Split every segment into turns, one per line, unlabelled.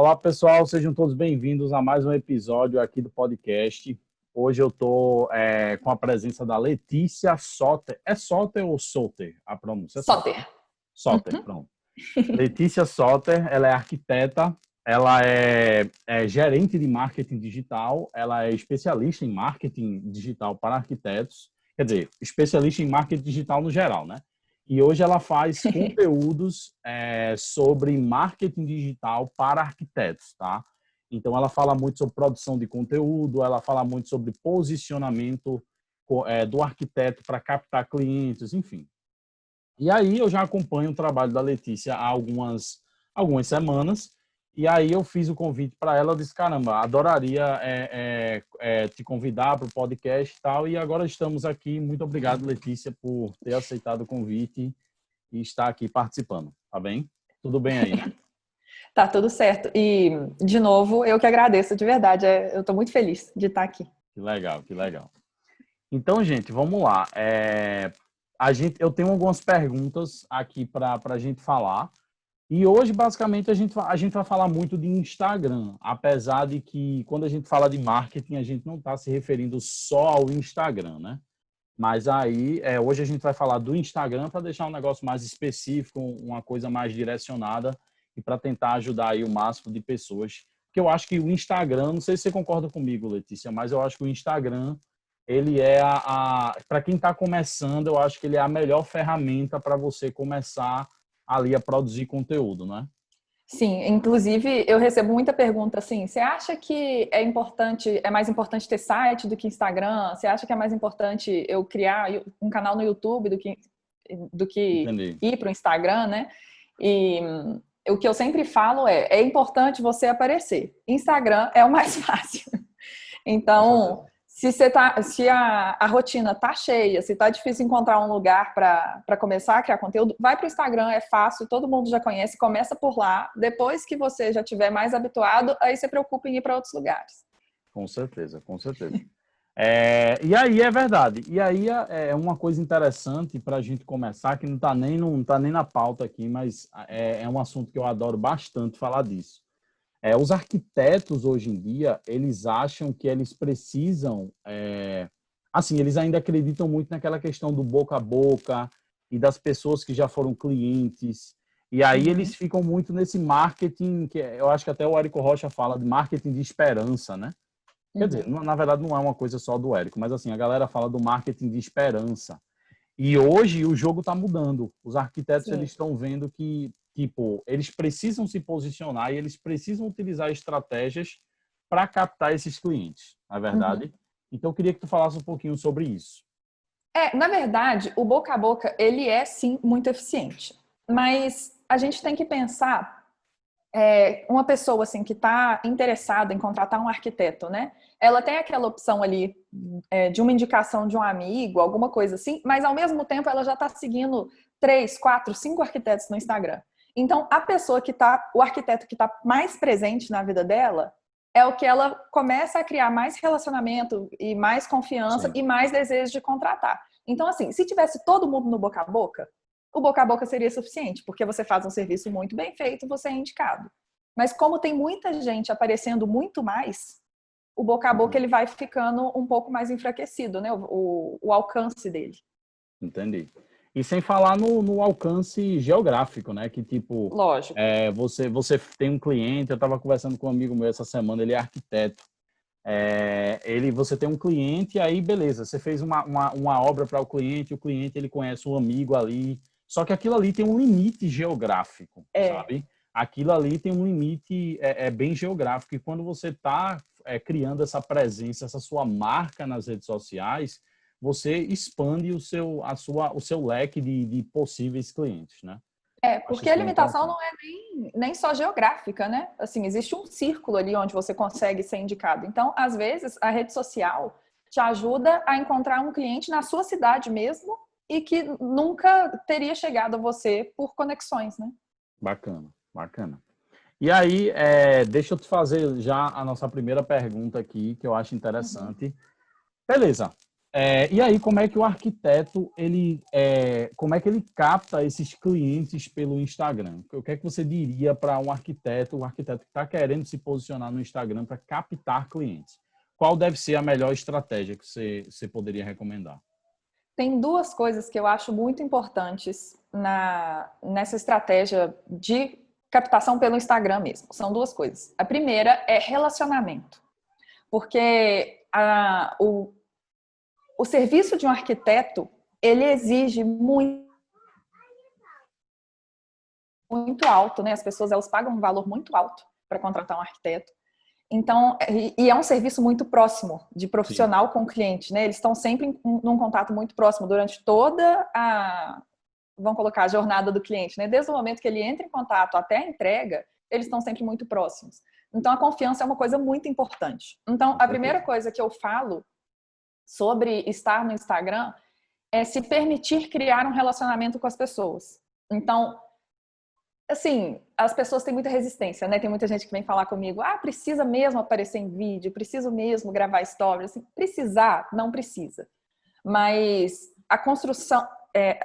Olá, pessoal, sejam todos bem-vindos a mais um episódio aqui do podcast. Hoje eu estou com a presença da Letícia Soter. É Soter ou Soter a pronúncia? É
Soter.
Soter, pronto. Letícia Soter, ela é arquiteta, ela é gerente de marketing digital, ela é especialista em marketing digital para arquitetos, quer dizer, especialista em marketing digital no geral, né? E hoje ela faz conteúdos sobre marketing digital para arquitetos, tá? Então ela fala muito sobre produção de conteúdo, ela fala muito sobre posicionamento do arquiteto para captar clientes, enfim. E aí eu já acompanho o trabalho da Letícia há algumas semanas, e aí eu fiz o convite para ela, eu disse, caramba, adoraria te convidar para o podcast e tal, e agora estamos aqui. Muito obrigado, Letícia, por ter aceitado o convite e estar aqui participando, tá bem? Tudo bem aí, né?
Tá tudo certo. E, de novo, eu que agradeço, de verdade. Eu tô muito feliz de estar aqui.
Que legal, que legal. Então, gente, vamos lá. Eu tenho algumas perguntas aqui para a gente falar. E hoje, basicamente, a gente vai falar muito de Instagram, apesar de que, quando a gente fala de marketing, a gente não está se referindo só ao Instagram, né? Mas aí, hoje a gente vai falar do Instagram para deixar um negócio mais específico, uma coisa mais direcionada e para tentar ajudar aí o máximo de pessoas. Porque eu acho que o Instagram, não sei se você concorda comigo, Letícia, mas eu acho que o Instagram, ele é para quem está começando, eu acho que ele é a melhor ferramenta para você começar ali a produzir conteúdo, né?
Sim, inclusive eu recebo muita pergunta assim: você acha que é mais importante ter site do que Instagram? Você acha que é mais importante eu criar um canal no YouTube do que
Entendi.
ir para o Instagram, né? E o que eu sempre falo é importante você aparecer. Instagram é o mais fácil.
Com
Então,
certeza.
se a rotina tá cheia, se tá difícil encontrar um lugar para começar a criar conteúdo, vai para o Instagram, é fácil, todo mundo já conhece, começa por lá. Depois que você já estiver mais habituado, aí você preocupa em ir para outros lugares.
Com certeza, com certeza. E aí é verdade. E aí é uma coisa interessante para a gente começar, que não tá nem na pauta aqui, mas é um assunto que eu adoro bastante falar disso. Os arquitetos hoje em dia, eles acham que eles precisam, assim, eles ainda acreditam muito naquela questão do boca a boca e das pessoas que já foram clientes. E aí eles
Uhum.
ficam muito nesse marketing, eu acho que até o Érico Rocha fala de marketing de esperança, né? Quer dizer,
Uhum.
na verdade não é uma coisa só do Érico, mas assim, a galera fala do marketing de esperança. E hoje o jogo está mudando. Os arquitetos, eles
Sim.
estão vendo que, tipo, eles precisam se posicionar e eles precisam utilizar estratégias para captar esses clientes, na
Uhum.
verdade. Então eu queria que tu falasse um pouquinho sobre isso.
Na verdade, o boca a boca, ele é sim muito eficiente. Mas a gente tem que pensar uma pessoa assim que está interessada em contratar um arquiteto, né? Ela tem aquela opção ali de uma indicação de um amigo, alguma coisa assim, mas ao mesmo tempo ela já está seguindo 3, 4, 5 arquitetos no Instagram. Então, o arquiteto que está mais presente na vida dela é o que ela começa a criar mais relacionamento e mais confiança
Sim,
e mais desejo de contratar. Então, assim, se tivesse todo mundo no boca a boca, o boca a boca seria suficiente, porque você faz um serviço muito bem feito, você é indicado. Mas como tem muita gente aparecendo muito mais, o boca a boca ele vai ficando um pouco mais enfraquecido, né? O alcance dele.
entendi. E sem falar no alcance geográfico, né? Que tipo,
Lógico.
você tem um cliente, eu estava conversando com um amigo meu essa semana, ele é arquiteto. Você tem um cliente, aí beleza, você fez uma obra para o cliente ele conhece um amigo ali, só que aquilo ali tem um limite geográfico,
É,
sabe? Aquilo ali tem um limite bem geográfico, e quando você está criando essa presença, essa sua marca nas redes sociais, você expande o seu leque de possíveis clientes, né? Acho
porque a
isso bem
limitação
interessante.
não é nem só geográfica, né? Assim, existe um círculo ali onde você consegue ser indicado. Então, às vezes, a rede social te ajuda a encontrar um cliente na sua cidade mesmo e que nunca teria chegado a você por conexões, né?
Bacana, bacana. E aí, deixa eu te fazer já a nossa primeira pergunta aqui, que eu acho
Uhum.
interessante. Beleza. E aí, como é que o arquiteto, como é que ele capta esses clientes pelo Instagram? O que é que você diria para um arquiteto que está querendo se posicionar no Instagram para captar clientes? Qual deve ser a melhor estratégia que você poderia recomendar?
Tem duas coisas que eu acho muito importantes nessa estratégia de captação pelo Instagram mesmo. São duas coisas. A primeira é relacionamento, porque o serviço de um arquiteto, ele exige muito alto, né? As pessoas, elas pagam um valor muito alto para contratar um arquiteto. Então, e é um serviço muito próximo de
Sim,
profissional com cliente, né? Eles estão sempre num contato muito próximo durante toda vamos colocar, a jornada do cliente, né? Desde o momento que ele entra em contato até a entrega, eles estão sempre muito próximos. Então, a confiança é uma coisa muito importante. Então,
com
a primeira
certeza.
coisa que eu falo sobre estar no Instagram é se permitir criar um relacionamento com as pessoas. Então, assim, as pessoas têm muita resistência, né? Tem muita gente que vem falar comigo, precisa mesmo aparecer em vídeo, preciso mesmo gravar stories. Assim, precisar, não precisa. Mas a construção,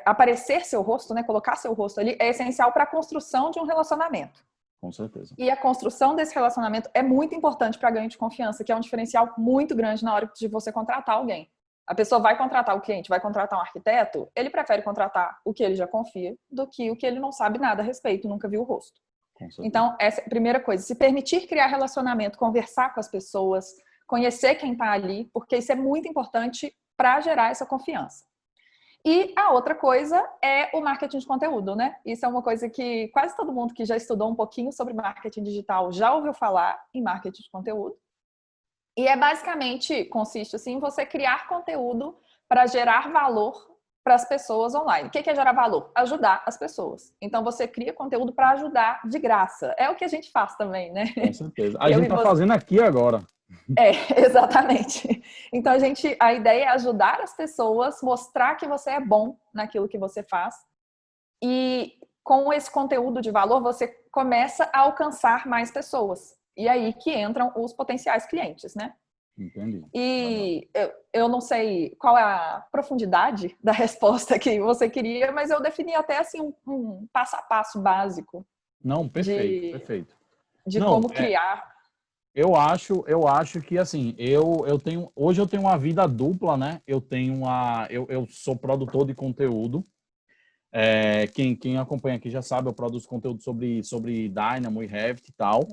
aparecer seu rosto, né? Colocar seu rosto ali é essencial para a construção de um relacionamento.
Com certeza.
E a construção desse relacionamento é muito importante para ganho de confiança, que é um diferencial muito grande na hora de você contratar alguém. A pessoa vai contratar o cliente, vai contratar um arquiteto, ele prefere contratar o que ele já confia do que o que ele não sabe nada a respeito, nunca viu o rosto.
Com certeza.
Então, essa é a primeira coisa. Se permitir criar relacionamento, conversar com as pessoas, conhecer quem está ali, porque isso é muito importante para gerar essa confiança. E a outra coisa é o marketing de conteúdo, né? Isso é uma coisa que quase todo mundo que já estudou um pouquinho sobre marketing digital já ouviu falar em marketing de conteúdo. E basicamente consiste assim, em você criar conteúdo para gerar valor para as pessoas online. O que é gerar valor? Ajudar as pessoas. Então você cria conteúdo para ajudar de graça. É o que a gente faz também, né?
Com certeza. A
Eu
gente
e
está
você.
fazendo aqui agora.
Exatamente. Então a ideia é ajudar as pessoas, mostrar que você é bom naquilo que você faz. E com esse conteúdo de valor, você começa a alcançar mais pessoas. E aí que entram os potenciais clientes, né?
Entendi. Legal.
E eu não sei qual é a profundidade da resposta que você queria, mas eu defini até assim um passo a passo básico
Não, perfeito,
de,
perfeito.
de
Não,
como criar.
eu acho que assim, hoje eu tenho uma vida dupla, né? Eu sou produtor de conteúdo. Quem acompanha aqui já sabe, eu produzo conteúdo sobre Dynamo e Revit e tal.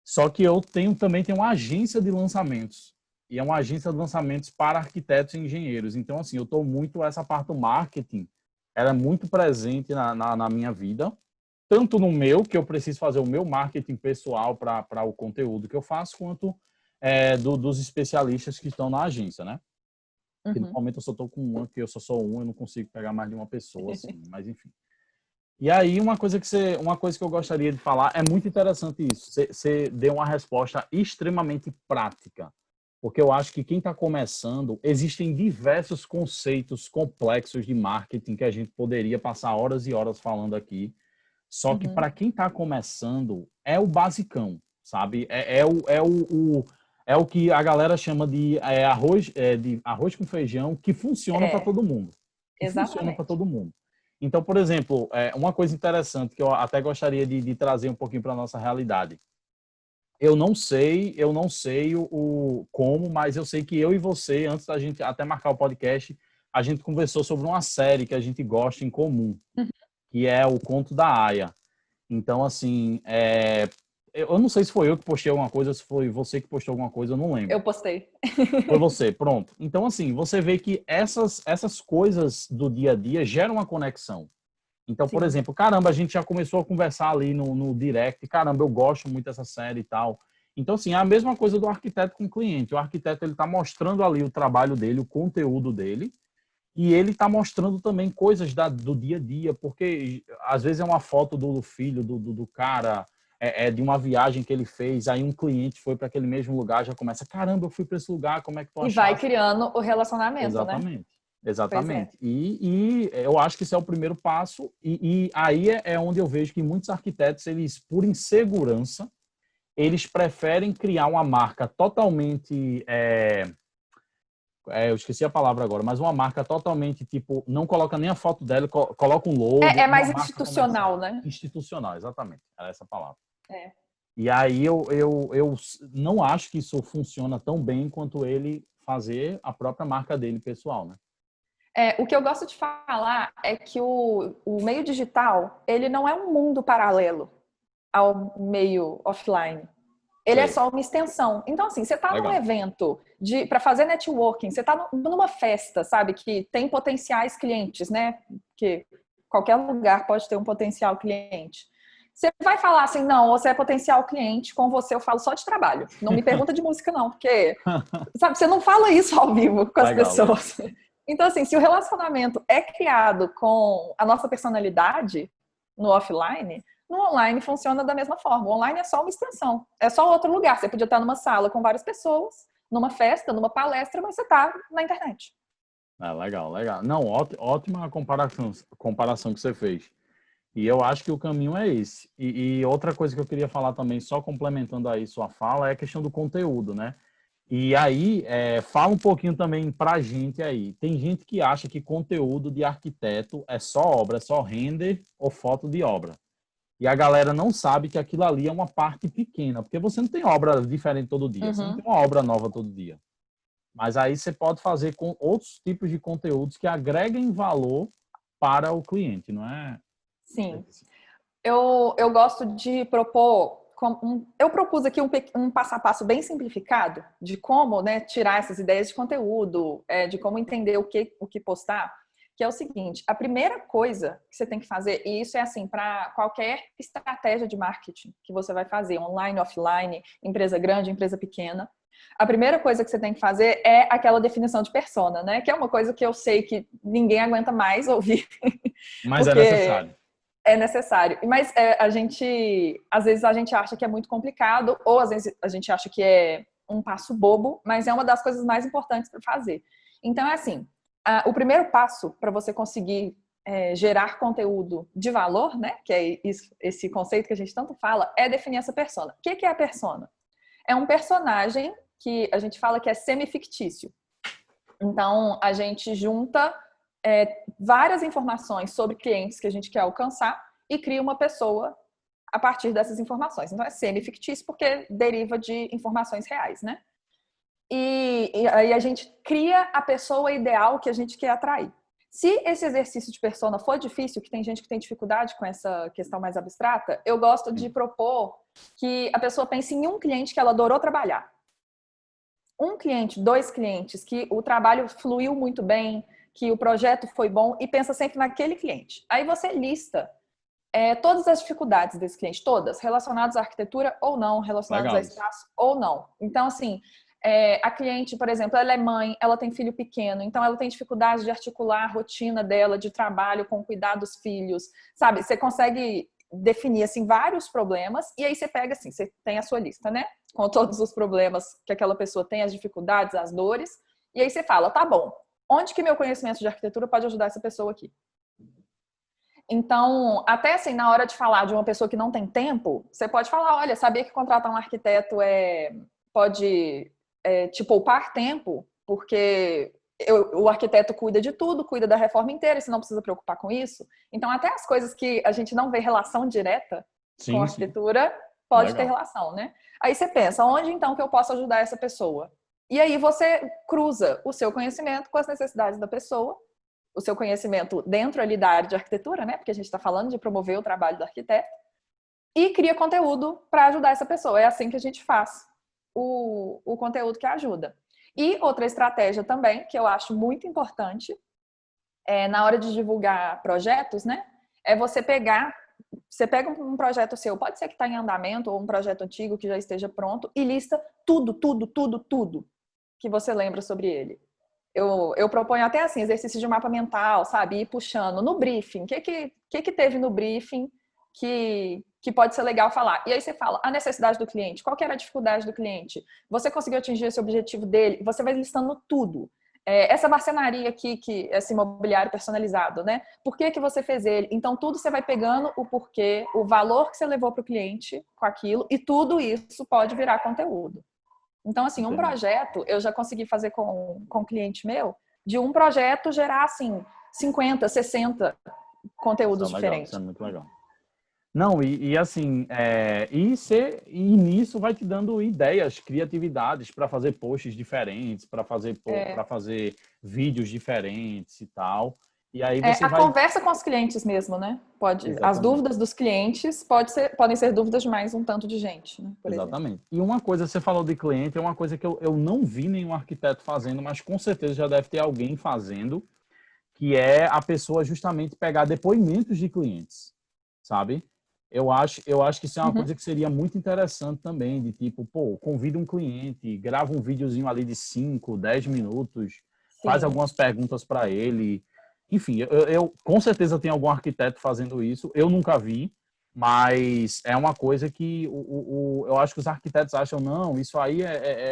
Só que eu também tenho uma agência de lançamentos. E é uma agência de lançamentos para arquitetos e engenheiros. Então, assim, eu estou muito, essa parte do marketing, ela é muito presente na minha vida. Tanto no meu, que eu preciso fazer o meu marketing pessoal para o conteúdo que eu faço, quanto dos especialistas que estão na agência, né? Porque
Uhum.
normalmente eu só estou com uma, que eu só sou um, eu não consigo pegar mais de uma pessoa, assim, mas enfim. E aí, uma coisa que eu gostaria de falar, é muito interessante isso. Você deu uma resposta extremamente prática. Porque eu acho que quem está começando, existem diversos conceitos complexos de marketing que a gente poderia passar horas e horas falando aqui. Só que
Uhum.
para quem está começando, é o basicão, sabe? É o que a galera chama de arroz com feijão, que funciona para
É,
todo mundo. Que funciona para
exatamente.
todo mundo. Então, por exemplo, uma coisa interessante que eu até gostaria de trazer um pouquinho para a nossa realidade. Eu não sei o como, mas eu sei que eu e você, antes da gente até marcar o podcast, a gente conversou sobre uma série que a gente gosta em comum, que é o Conto da Aia. Então, assim, eu não sei se foi eu que postei alguma coisa, se foi você que postou alguma coisa, eu não lembro.
Eu postei.
Foi você, pronto. Então, assim, você vê que essas coisas do dia a dia geram uma conexão. Então, por
Sim.
exemplo, caramba, a gente já começou a conversar ali no direct, caramba, eu gosto muito dessa série e tal. Então, assim, é a mesma coisa do arquiteto com o cliente. O arquiteto, ele está mostrando ali o trabalho dele, o conteúdo dele, e ele está mostrando também coisas do dia a dia, porque às vezes é uma foto do filho, do cara, de uma viagem que ele fez, aí um cliente foi para aquele mesmo lugar, já começa, caramba, eu fui para esse lugar, como é que tu
E vai
achaste?
criando o relacionamento, né?
Exatamente,
Pois é.
exatamente. E eu acho que esse é o primeiro passo, e aí é onde eu vejo que muitos arquitetos, eles, por insegurança, eles preferem criar uma marca totalmente eu esqueci a palavra agora, mas uma marca totalmente, tipo, não coloca nem a foto dela, coloca um logo.
É
uma
mais
marca
institucional,
comercial.
né?
Institucional, exatamente. Era essa palavra.
É.
E aí eu não acho que isso funciona tão bem quanto ele fazer a própria marca dele pessoal, né?
O que eu gosto de falar é que o meio digital, ele não é um mundo paralelo ao meio offline. Ele é
Sei.
só uma extensão. Então, assim, você está num
Legal.
evento para fazer networking, você está numa festa, sabe, que tem potenciais clientes, né? Que qualquer lugar pode ter um potencial cliente. Você vai falar assim, não, você é potencial cliente, com você eu falo só de trabalho. Não me pergunta de música, não, porque, sabe, você não fala isso ao vivo com as
Legal, legal.
pessoas. Então, assim, se o relacionamento é criado com a nossa personalidade no offline, no online funciona da mesma forma. O online é só uma extensão, é só outro lugar. Você podia estar numa sala com várias pessoas, numa festa, numa palestra, mas você está na internet.
Legal, legal. Não, ótima comparação que você fez. E eu acho que o caminho é esse. E outra coisa que eu queria falar também, só complementando aí sua fala, é a questão do conteúdo, né? E aí, fala um pouquinho também pra gente aí. Tem gente que acha que conteúdo de arquiteto é só obra, é só render ou foto de obra. E a galera não sabe que aquilo ali é uma parte pequena, porque você não tem obra diferente todo dia, você não tem uma obra nova todo dia. Mas aí você pode fazer com outros tipos de conteúdos que agreguem valor para o cliente, não é?
Sim. Eu gosto de propor. Eu propus aqui um passo a passo bem simplificado de como, né, tirar essas ideias de conteúdo, de como entender o que postar, que é o seguinte: a primeira coisa que você tem que fazer, e isso é assim para qualquer estratégia de marketing que você vai fazer, online, offline, empresa grande, empresa pequena, a primeira coisa que você tem que fazer é aquela definição de persona, né? Que é uma coisa que eu sei que ninguém aguenta mais ouvir,
Mas é
porque
necessário.
é necessário. Mas às vezes a gente acha que é muito complicado, ou às vezes a gente acha que é um passo bobo, mas é uma das coisas mais importantes para fazer. Então, é assim, o primeiro passo para você conseguir gerar conteúdo de valor, né, que é esse conceito que a gente tanto fala, é definir essa persona. O que é a persona? É um personagem que a gente fala que é semi-fictício. Então, a gente junta várias informações sobre clientes que a gente quer alcançar e cria uma pessoa a partir dessas informações. Então, é semi-fictício porque deriva de informações reais, né? E aí a gente cria a pessoa ideal que a gente quer atrair. Se esse exercício de persona for difícil, que tem gente que tem dificuldade com essa questão mais abstrata, eu gosto de propor que a pessoa pense em um cliente que ela adorou trabalhar. Um cliente, dois clientes, que o trabalho fluiu muito bem, que o projeto foi bom, e pensa sempre naquele cliente. Aí você lista todas as dificuldades desse cliente, todas, relacionadas à arquitetura ou não, relacionadas a
Legal isso.
espaço ou não. Então, assim, a cliente, por exemplo, ela é mãe, ela tem filho pequeno, então ela tem dificuldade de articular a rotina dela de trabalho com cuidar dos filhos, sabe? Você consegue definir, assim, vários problemas, e aí você pega, assim, você tem a sua lista, né? Com todos os problemas que aquela pessoa tem, as dificuldades, as dores, e aí você fala, tá bom, onde que meu conhecimento de arquitetura pode ajudar essa pessoa aqui? Então, até assim, na hora de falar de uma pessoa que não tem tempo, você pode falar, olha, sabia que contratar um arquiteto pode te poupar tempo, porque o arquiteto cuida de tudo, cuida da reforma inteira, e você não precisa preocupar com isso. Então, até as coisas que a gente não vê relação direta com a
Sim, sim.
arquitetura, pode ter
Legal.
relação, né? Aí você pensa, onde então que eu posso ajudar essa pessoa? E aí você cruza o seu conhecimento com as necessidades da pessoa, o seu conhecimento dentro ali da área de arquitetura, né? Porque a gente está falando de promover o trabalho do arquiteto, e cria conteúdo para ajudar essa pessoa. É assim que a gente faz o conteúdo que ajuda. E outra estratégia também, que eu acho muito importante, na hora de divulgar projetos, né? É você pega um projeto seu, pode ser que está em andamento, ou um projeto antigo que já esteja pronto, e lista tudo, tudo, tudo, tudo que você lembra sobre ele. Eu proponho até assim, exercício de mapa mental, sabe? Ir puxando no briefing. O que teve no briefing que pode ser legal falar? E aí você fala a necessidade do cliente, qual que era a dificuldade do cliente? Você conseguiu atingir esse objetivo dele? Você vai listando tudo. Essa marcenaria aqui, esse imobiliário personalizado, né? Por que você fez ele? Então, tudo você vai pegando o porquê, o valor que você levou para o cliente com aquilo, e tudo isso pode virar conteúdo. Então, assim, um
Entendi.
projeto, eu já consegui fazer com um cliente meu, de um projeto gerar, assim, 50, 60
Isso é
conteúdos
legal, isso
diferentes.
é muito legal. Não, e assim, e nisso vai te dando ideias, criatividades para fazer posts diferentes, para fazer vídeos diferentes e tal. E aí você
A
vai.
conversa com os clientes mesmo, né? As
Exatamente,
dúvidas dos clientes podem ser dúvidas de mais um tanto de gente, né? Por exemplo.
exatamente. E uma coisa, você falou de cliente, é uma coisa que eu não vi nenhum arquiteto fazendo, mas com certeza já deve ter alguém fazendo, que é a pessoa justamente pegar depoimentos de clientes, sabe? Eu acho que isso é uma
Uhum.
coisa que seria muito interessante também, de tipo, pô, convida um cliente, grava um videozinho ali de 5, 10 minutos, faz
Sim.
algumas perguntas para ele. Enfim, eu com certeza tem algum arquiteto fazendo isso, eu nunca vi, mas é uma coisa que eu acho que os arquitetos acham, não, isso aí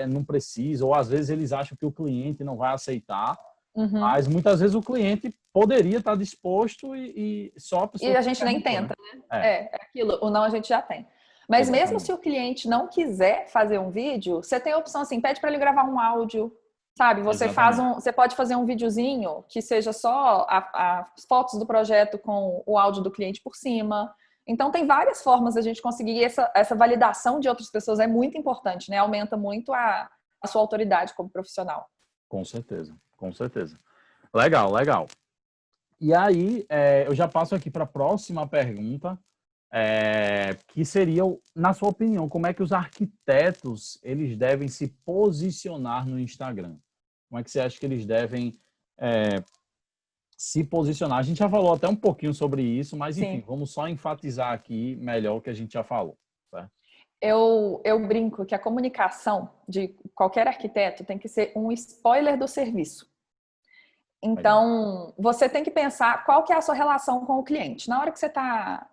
não precisa, ou às vezes eles acham que o cliente não vai aceitar,
Uhum.
mas muitas vezes o cliente poderia estar disposto e só a
E
pessoa
a
que
gente nem
perguntou, né?
tenta, né?
É,
É aquilo. O não a gente já tem. Mas mesmo se
exatamente.
o cliente não quiser fazer um vídeo, você tem a opção assim, pede para ele gravar um áudio, sabe?
Exatamente.
Você pode fazer um videozinho que seja só as fotos do projeto com o áudio do cliente por cima. Então tem várias formas da gente conseguir essa validação de outras pessoas é muito importante, né? Aumenta muito a sua autoridade como profissional.
Com certeza, com certeza. Legal, legal. E aí, eu já passo aqui para a próxima pergunta, que seria, na sua opinião, como é que os arquitetos eles devem se posicionar no Instagram? Como é que você acha que eles devem se posicionar? A gente já falou até um pouquinho sobre isso, mas enfim,
Sim.
vamos só enfatizar aqui melhor o que a gente já falou. Certo?
Eu brinco que a comunicação de qualquer arquiteto tem que ser um spoiler do serviço.
Legal.
Então, você tem que pensar qual que é a sua relação com o cliente. Na hora que você está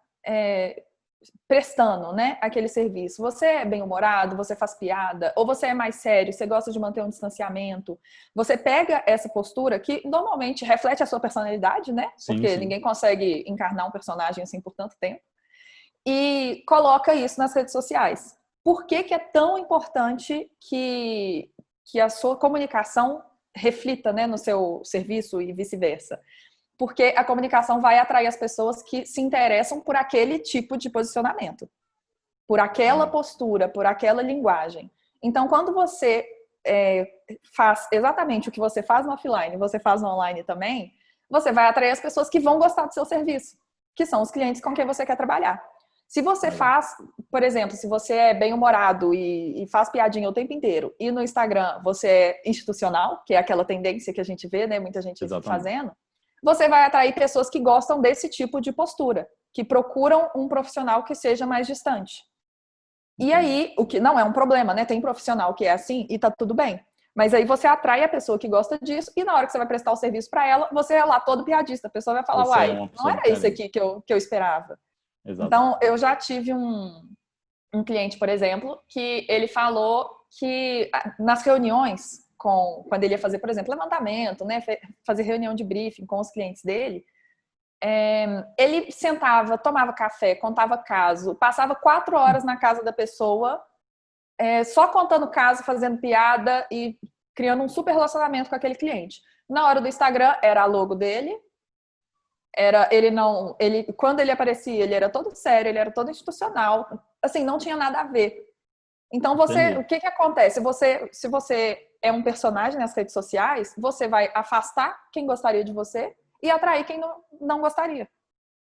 prestando, né, aquele serviço, você é bem-humorado, você faz piada, ou você é mais sério, você gosta de manter um distanciamento, você pega essa postura que normalmente reflete a sua personalidade, né,
Sim,
porque
sim.
ninguém consegue encarnar um personagem assim por tanto tempo, e coloca isso nas redes sociais. Por que que é tão importante que a sua comunicação reflita, né, no seu serviço e vice-versa? Porque a comunicação vai atrair as pessoas que se interessam por aquele tipo de posicionamento, por aquela
Legal.
postura, por aquela linguagem. Então, quando você faz exatamente o que você faz no offline, você faz no online também, você vai atrair as pessoas que vão gostar do seu serviço, que são os clientes com quem você quer trabalhar. Se você
Legal.
faz, por exemplo, se você é bem-humorado e faz piadinha o tempo inteiro, e no Instagram você é institucional, que é aquela tendência que a gente vê, né, muita gente
Exatamente.
fazendo, você vai atrair pessoas que gostam desse tipo de postura, que procuram um profissional que seja mais distante. E
Entendi.
aí, o que não é um problema, né? Tem profissional que é assim e tá tudo bem. Mas aí você atrai a pessoa que gosta disso e na hora que você vai prestar o serviço para ela, você é lá todo piadista. A pessoa vai falar,
Você é
uai,
uma
não
pessoa
era isso
diferente.
aqui que eu esperava. Então,
Exatamente.
eu já tive um cliente, por exemplo, que ele falou que nas reuniões, quando ele ia fazer, por exemplo, levantamento, né, fazer reunião de briefing com os clientes dele, ele sentava, tomava café, contava caso, passava 4 horas na casa da pessoa, só contando caso, fazendo piada e criando um super relacionamento com aquele cliente. Na hora do Instagram, era a logo dele, quando ele aparecia, ele era todo sério, ele era todo institucional, assim, não tinha nada a ver. Então,
Entendi.
o que que acontece? Se você é um personagem nas redes sociais, você vai afastar quem gostaria de você e atrair quem não gostaria.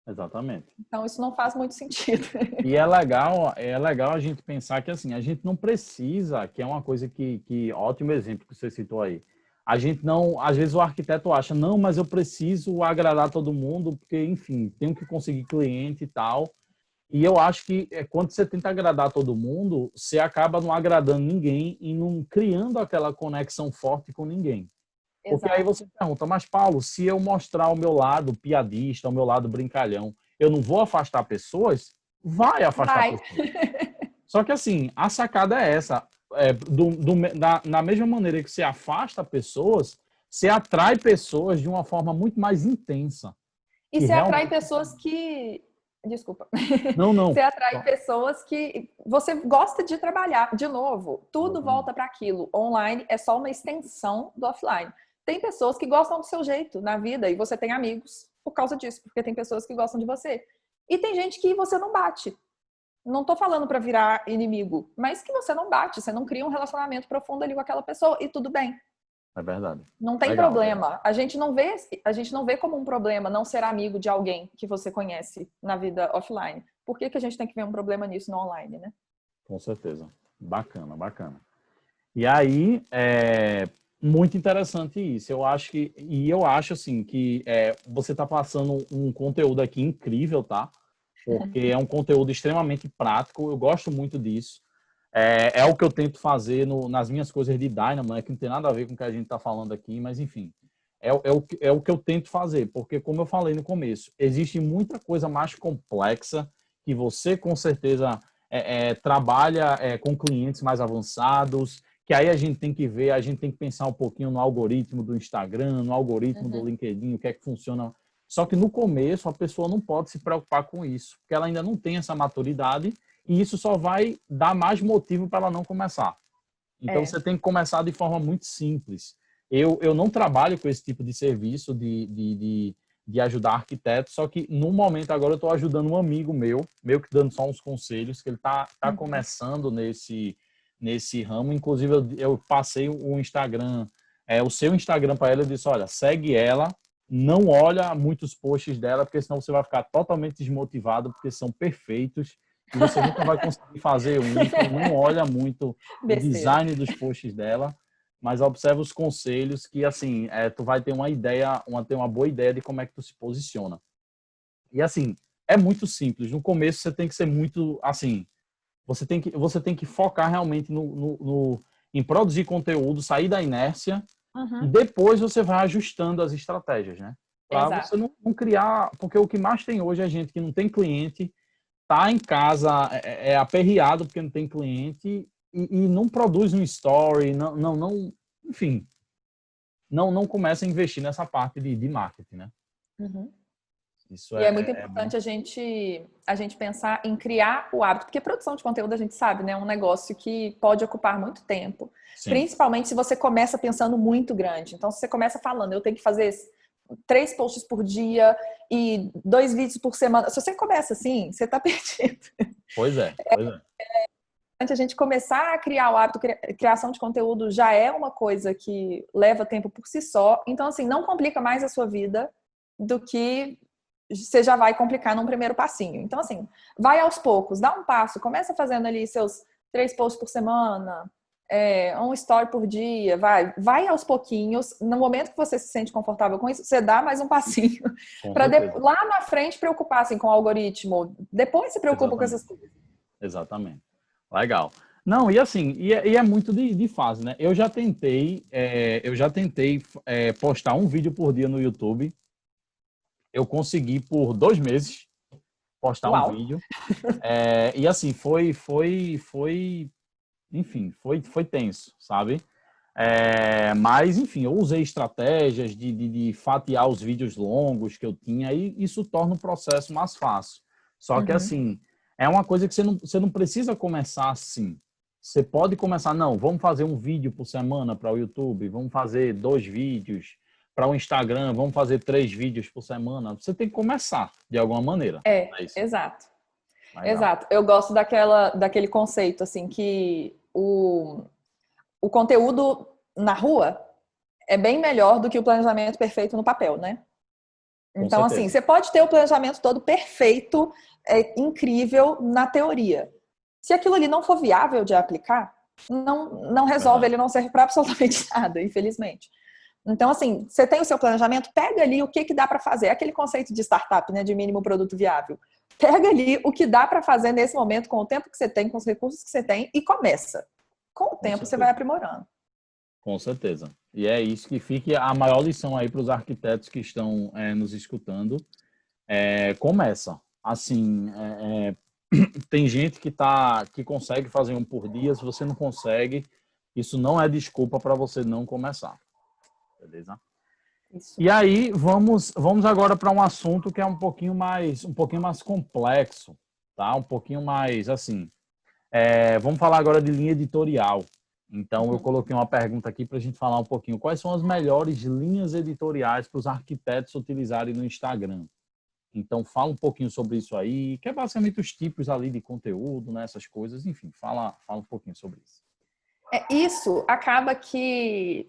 Exatamente.
Então, isso não faz muito sentido.
E é legal a gente pensar que assim, a gente não precisa, que é uma coisa ótimo exemplo que você citou aí. A gente não, às vezes o arquiteto acha, não, mas eu preciso agradar todo mundo, porque, enfim, tenho que conseguir cliente e tal. E eu acho que quando você tenta agradar todo mundo, você acaba não agradando ninguém e não criando aquela conexão forte com ninguém. Porque aí
Exato.
você pergunta, mas Paulo, se eu mostrar o meu lado piadista, o meu lado brincalhão, eu não vou afastar pessoas? Vai afastar
Vai.
pessoas. Só que assim, a sacada é essa. Na mesma maneira que você afasta pessoas, você atrai pessoas de uma forma muito mais intensa.
E
Que
você atrai
realmente.
pessoas Desculpa.
Não, não.
Você atrai pessoas que você gosta de trabalhar. De novo, tudo volta para aquilo. Online é só uma extensão do offline. Tem pessoas que gostam do seu jeito na vida e você tem amigos por causa disso, porque tem pessoas que gostam de você. E tem gente que você não bate. Não tô falando para virar inimigo, mas que você não bate, você não cria um relacionamento profundo ali com aquela pessoa e tudo bem.
É verdade.
Não tem
Legal,
problema. A gente não vê como um problema não ser amigo de alguém que você conhece na vida offline. Por que a gente tem que ver um problema nisso no online, né?
Com certeza. Bacana, bacana. E aí, muito interessante isso. Eu acho assim que você está passando um conteúdo aqui incrível, tá? Porque é um conteúdo extremamente prático. Eu gosto muito disso. É o que eu tento fazer nas minhas coisas de Dynamo, né? Que não tem nada a ver com o que a gente está falando aqui, mas enfim. É o que eu tento fazer, porque como eu falei no começo, existe muita coisa mais complexa que você com certeza trabalha com clientes mais avançados, que aí a gente tem que ver, a gente tem que pensar um pouquinho no algoritmo do Instagram, no algoritmo do LinkedIn, o que é que funciona. Só que no começo a pessoa não pode se preocupar com isso, porque ela ainda não tem essa maturidade e isso só vai dar mais motivo para ela não começar. Então você tem que começar de forma muito simples. Eu não trabalho com esse tipo de serviço de ajudar arquitetos, só que no momento agora eu estou ajudando um amigo meu que dando só uns conselhos, que ele tá começando nesse ramo. Inclusive eu passei o Instagram, o seu Instagram para ela, eu disse, olha, segue ela, não olha muitos posts dela, porque senão você vai ficar totalmente desmotivado, porque são perfeitos e você nunca vai conseguir fazer um, então não olha muito o design dos posts dela, mas observa os conselhos que, assim, tu vai ter uma ideia, ter uma boa ideia de como é que tu se posiciona. E, assim, é muito simples. No começo você tem que ser muito, assim, você tem que focar realmente em produzir conteúdo, sair da inércia e depois você vai ajustando as estratégias, né? Para você não criar, porque o que mais tem hoje é gente que não tem cliente, tá em casa aperreado porque não tem cliente e não produz um story, enfim, não começa a investir nessa parte de marketing, né? Isso
E é muito importante a gente pensar em criar o hábito, porque produção de conteúdo a gente sabe, né? É um negócio que pode ocupar muito tempo, principalmente se você começa pensando muito grande. Então, se você começa falando, eu tenho que fazer 3 posts por dia e 2 vídeos por semana. Se você começa assim, você tá perdido.
Pois é.
Antes a gente começar a criar o hábito, criação de conteúdo já é uma coisa que leva tempo por si só. Então, assim, não complica mais a sua vida do que você já vai complicar num primeiro passinho. Então, assim, vai aos poucos, dá um passo, começa fazendo ali seus 3 posts por semana, um story por dia, vai aos pouquinhos. No momento que você se sente confortável com isso, você dá mais um passinho. Para lá na frente preocupar assim, com o algoritmo. Depois se preocupa com essas coisas.
Exatamente. Legal. Não, e assim, e é muito de fase, né? Eu já tentei postar um vídeo por dia no YouTube. Eu consegui por 2 meses postar um vídeo. E assim, enfim, foi tenso, sabe? Mas, enfim, eu usei estratégias de fatiar os vídeos longos que eu tinha e isso torna o processo mais fácil. Só que, assim, é uma coisa que você não precisa começar assim. Você pode começar, não, vamos fazer um vídeo por semana para o YouTube, vamos fazer 2 vídeos para o Instagram, vamos fazer 3 vídeos por semana. Você tem que começar, de alguma maneira.
Exato.
Legal.
Exato. Eu gosto daquele conceito, assim, que o conteúdo na rua é bem melhor do que o planejamento perfeito no papel, né? Então, assim, você pode ter o planejamento todo perfeito, incrível na teoria. Se aquilo ali não for viável de aplicar, não resolve, ele não serve para absolutamente nada, infelizmente. Então, assim, você tem o seu planejamento, pega ali o que dá para fazer. Aquele conceito de startup, né, de mínimo produto viável. Pega ali o que dá para fazer nesse momento, com o tempo que você tem, com os recursos que você tem, e começa. Com o tempo, você vai aprimorando.
Com certeza. E é isso que fique a maior lição aí para os arquitetos que estão nos escutando. Começa. Assim, tem gente que consegue fazer um por dia. Se você não consegue, isso não é desculpa para você não começar. Beleza?
Isso.
E aí, vamos agora para um assunto que é um pouquinho mais complexo, tá? Um pouquinho mais, assim, vamos falar agora de linha editorial. Então, eu coloquei uma pergunta aqui para a gente falar um pouquinho. Quais são as melhores linhas editoriais para os arquitetos utilizarem no Instagram? Então, fala um pouquinho sobre isso aí, que é basicamente os tipos ali de conteúdo, né? Essas coisas. Enfim, fala um pouquinho sobre isso.
Isso acaba que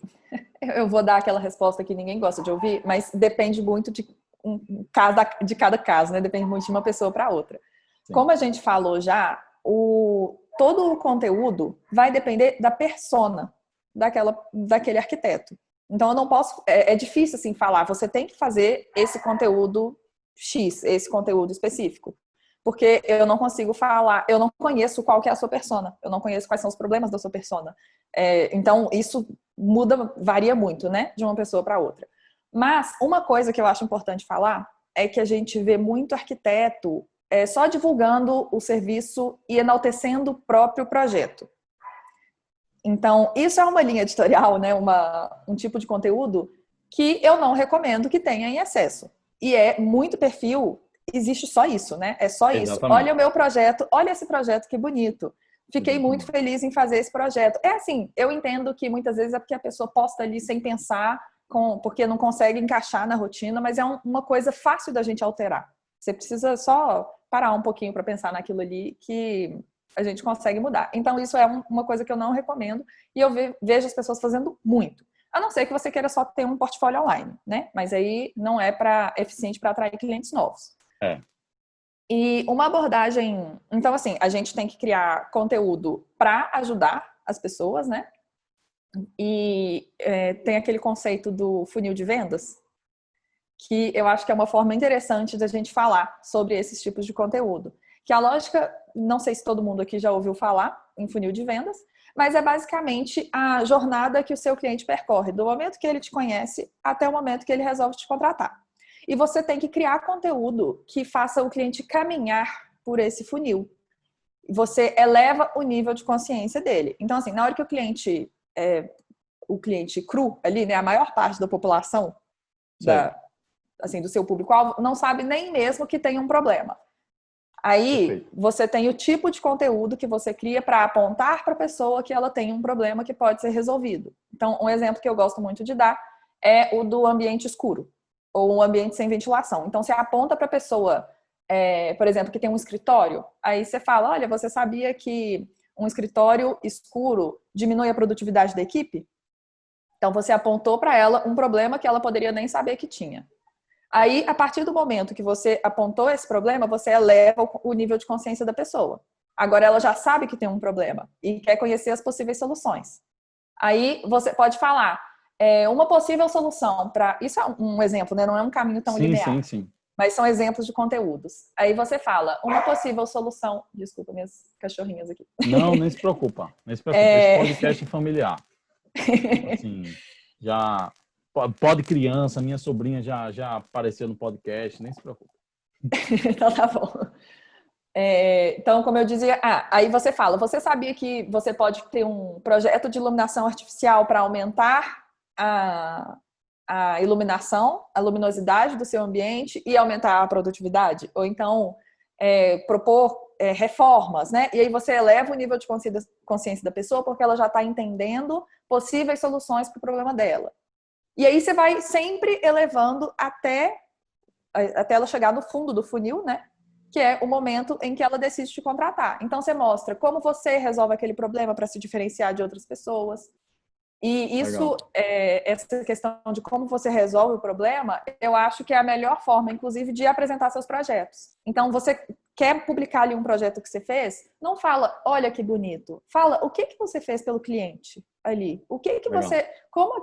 eu vou dar aquela resposta que ninguém gosta de ouvir, mas depende muito de cada caso, né? Depende muito de uma pessoa para outra.
Sim.
Como a gente falou já, todo o conteúdo vai depender da persona daquele arquiteto. Então, eu não posso... É difícil, assim, falar. Você tem que fazer esse conteúdo X, esse conteúdo específico. Porque eu não consigo falar... Eu não conheço qual que é a sua persona. Eu não conheço quais são os problemas da sua persona. Então, isso varia muito, né? De uma pessoa para outra. Mas, uma coisa que eu acho importante falar é que a gente vê muito arquiteto só divulgando o serviço e enaltecendo o próprio projeto. Então, isso é uma linha editorial, né? Um tipo de conteúdo que eu não recomendo que tenha em excesso. E é muito perfil, existe só isso, né? É só isso.
Exatamente.
Olha o meu projeto, olha esse projeto, que bonito. Fiquei muito feliz em fazer esse projeto. É assim, eu entendo que muitas vezes é porque a pessoa posta ali sem pensar, porque não consegue encaixar na rotina, mas é uma coisa fácil da gente alterar. Você precisa só parar um pouquinho para pensar naquilo ali que a gente consegue mudar. Então, isso é uma coisa que eu não recomendo e eu vejo as pessoas fazendo muito. A não ser que você queira só ter um portfólio online, né? Mas aí não é eficiente para atrair clientes novos. E uma abordagem... Então, assim, a gente tem que criar conteúdo para ajudar as pessoas, né? E tem aquele conceito do funil de vendas, que eu acho que é uma forma interessante da gente falar sobre esses tipos de conteúdo. Que a lógica, não sei se todo mundo aqui já ouviu falar em funil de vendas, mas é basicamente a jornada que o seu cliente percorre, do momento que ele te conhece até o momento que ele resolve te contratar. E você tem que criar conteúdo que faça o cliente caminhar por esse funil. Você eleva o nível de consciência dele. Então, assim, na hora que o cliente cru ali, né, a maior parte da população do seu público-alvo não sabe nem mesmo que tem um problema. Aí, perfeito, você tem o tipo de conteúdo que você cria para apontar para a pessoa que ela tem um problema que pode ser resolvido. Então, um exemplo que eu gosto muito de dar é o do ambiente escuro, ou um ambiente sem ventilação. Então, você aponta para a pessoa, por exemplo, que tem um escritório, aí você fala, olha, você sabia que um escritório escuro diminui a produtividade da equipe? Então, você apontou para ela um problema que ela poderia nem saber que tinha. Aí, a partir do momento que você apontou esse problema, você eleva o nível de consciência da pessoa. Agora, ela já sabe que tem um problema e quer conhecer as possíveis soluções. Aí, você pode falar uma possível solução para... Isso é um exemplo, né? Não é um caminho tão linear.
Sim.
Mas são exemplos de conteúdos. Aí você fala, uma possível solução... Desculpa, minhas cachorrinhas aqui.
Não, nem se preocupa. Esse podcast é familiar. Assim, já... Pode criança, minha sobrinha já apareceu no podcast, nem se preocupe.
Então tá bom. Então, como eu dizia, aí você fala, você sabia que você pode ter um projeto de iluminação artificial para aumentar a iluminação, a luminosidade do seu ambiente e aumentar a produtividade? Ou então, propor reformas, né? E aí você eleva o nível de consciência da pessoa porque ela já está entendendo possíveis soluções para o problema dela. E aí você vai sempre elevando até ela chegar no fundo do funil, né? Que é o momento em que ela decide te contratar. Então você mostra como você resolve aquele problema para se diferenciar de outras pessoas. E isso, essa questão de como você resolve o problema, eu acho que é a melhor forma, inclusive, de apresentar seus projetos. Então, você quer publicar ali um projeto que você fez, não fala, olha que bonito. Fala, o que você fez pelo cliente ali? O que você... Como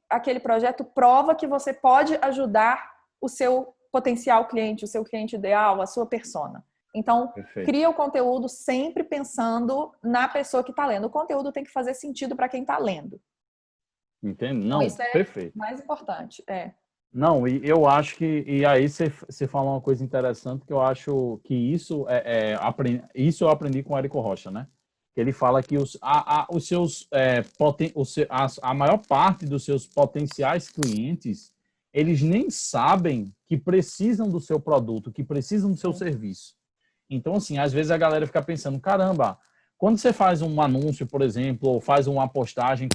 aquele projeto prova que você pode ajudar o seu potencial cliente, o seu cliente ideal, a sua persona. Então, perfeito, cria o conteúdo sempre pensando na pessoa que está lendo. O conteúdo tem que fazer sentido para quem está lendo.
Entende? Não,
então, isso é
perfeito.
Mais importante.
Não, e eu acho que... E aí você falou uma coisa interessante que eu acho que isso isso eu aprendi com o Érico Rocha, né? Ele fala que os seus a maior parte dos seus potenciais clientes, eles nem sabem que precisam do seu produto, que precisam do seu serviço. Então, assim, às vezes a galera fica pensando, caramba, quando você faz um anúncio, por exemplo, ou faz uma postagem,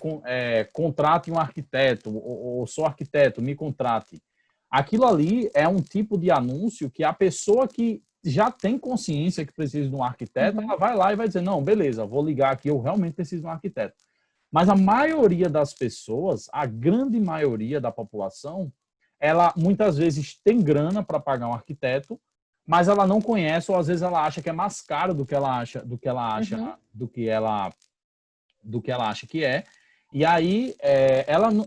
contrate um arquiteto, ou sou arquiteto, me contrate. Aquilo ali é um tipo de anúncio que a pessoa que já tem consciência que precisa de um arquiteto, ela vai lá e vai dizer, não, beleza, vou ligar aqui, eu realmente preciso de um arquiteto. Mas a maioria das pessoas, a grande maioria da população, ela muitas vezes tem grana para pagar um arquiteto, mas ela não conhece, ou às vezes ela acha que é mais caro do que ela acha, do que ela acha que é. E aí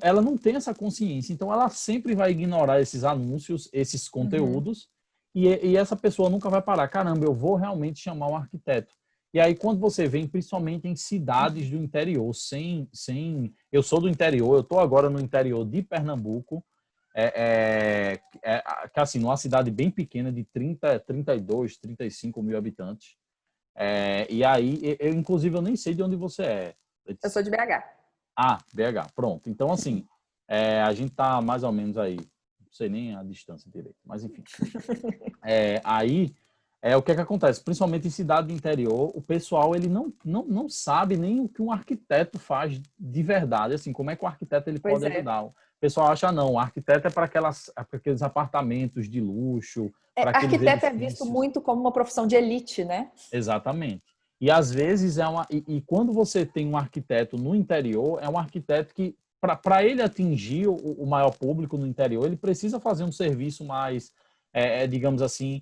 ela não tem essa consciência, então ela sempre vai ignorar esses anúncios, esses conteúdos, e essa pessoa nunca vai parar. Caramba, eu vou realmente chamar um arquiteto. E aí quando você vem, principalmente em cidades do interior, eu sou do interior, eu estou agora no interior de Pernambuco, que assim, numa cidade bem pequena de 32, 35 mil habitantes. E aí, inclusive, eu nem sei de onde você é.
Eu sou de BH.
Ah, BH, pronto. Então, assim, a gente tá mais ou menos aí, não sei nem a distância direito, mas enfim. Aí, o que é que acontece? Principalmente em cidade do interior, o pessoal, ele não sabe nem o que um arquiteto faz de verdade, assim, como é que o arquiteto ele pode ajudar. O pessoal acha, não, o arquiteto é para aqueles apartamentos de luxo, para aqueles
Arquiteto é
edifícios.
visto muito como uma profissão de elite, né?
Exatamente. E às vezes e quando você tem um arquiteto no interior, é um arquiteto que, para ele atingir o maior público no interior, ele precisa fazer um serviço mais, digamos assim,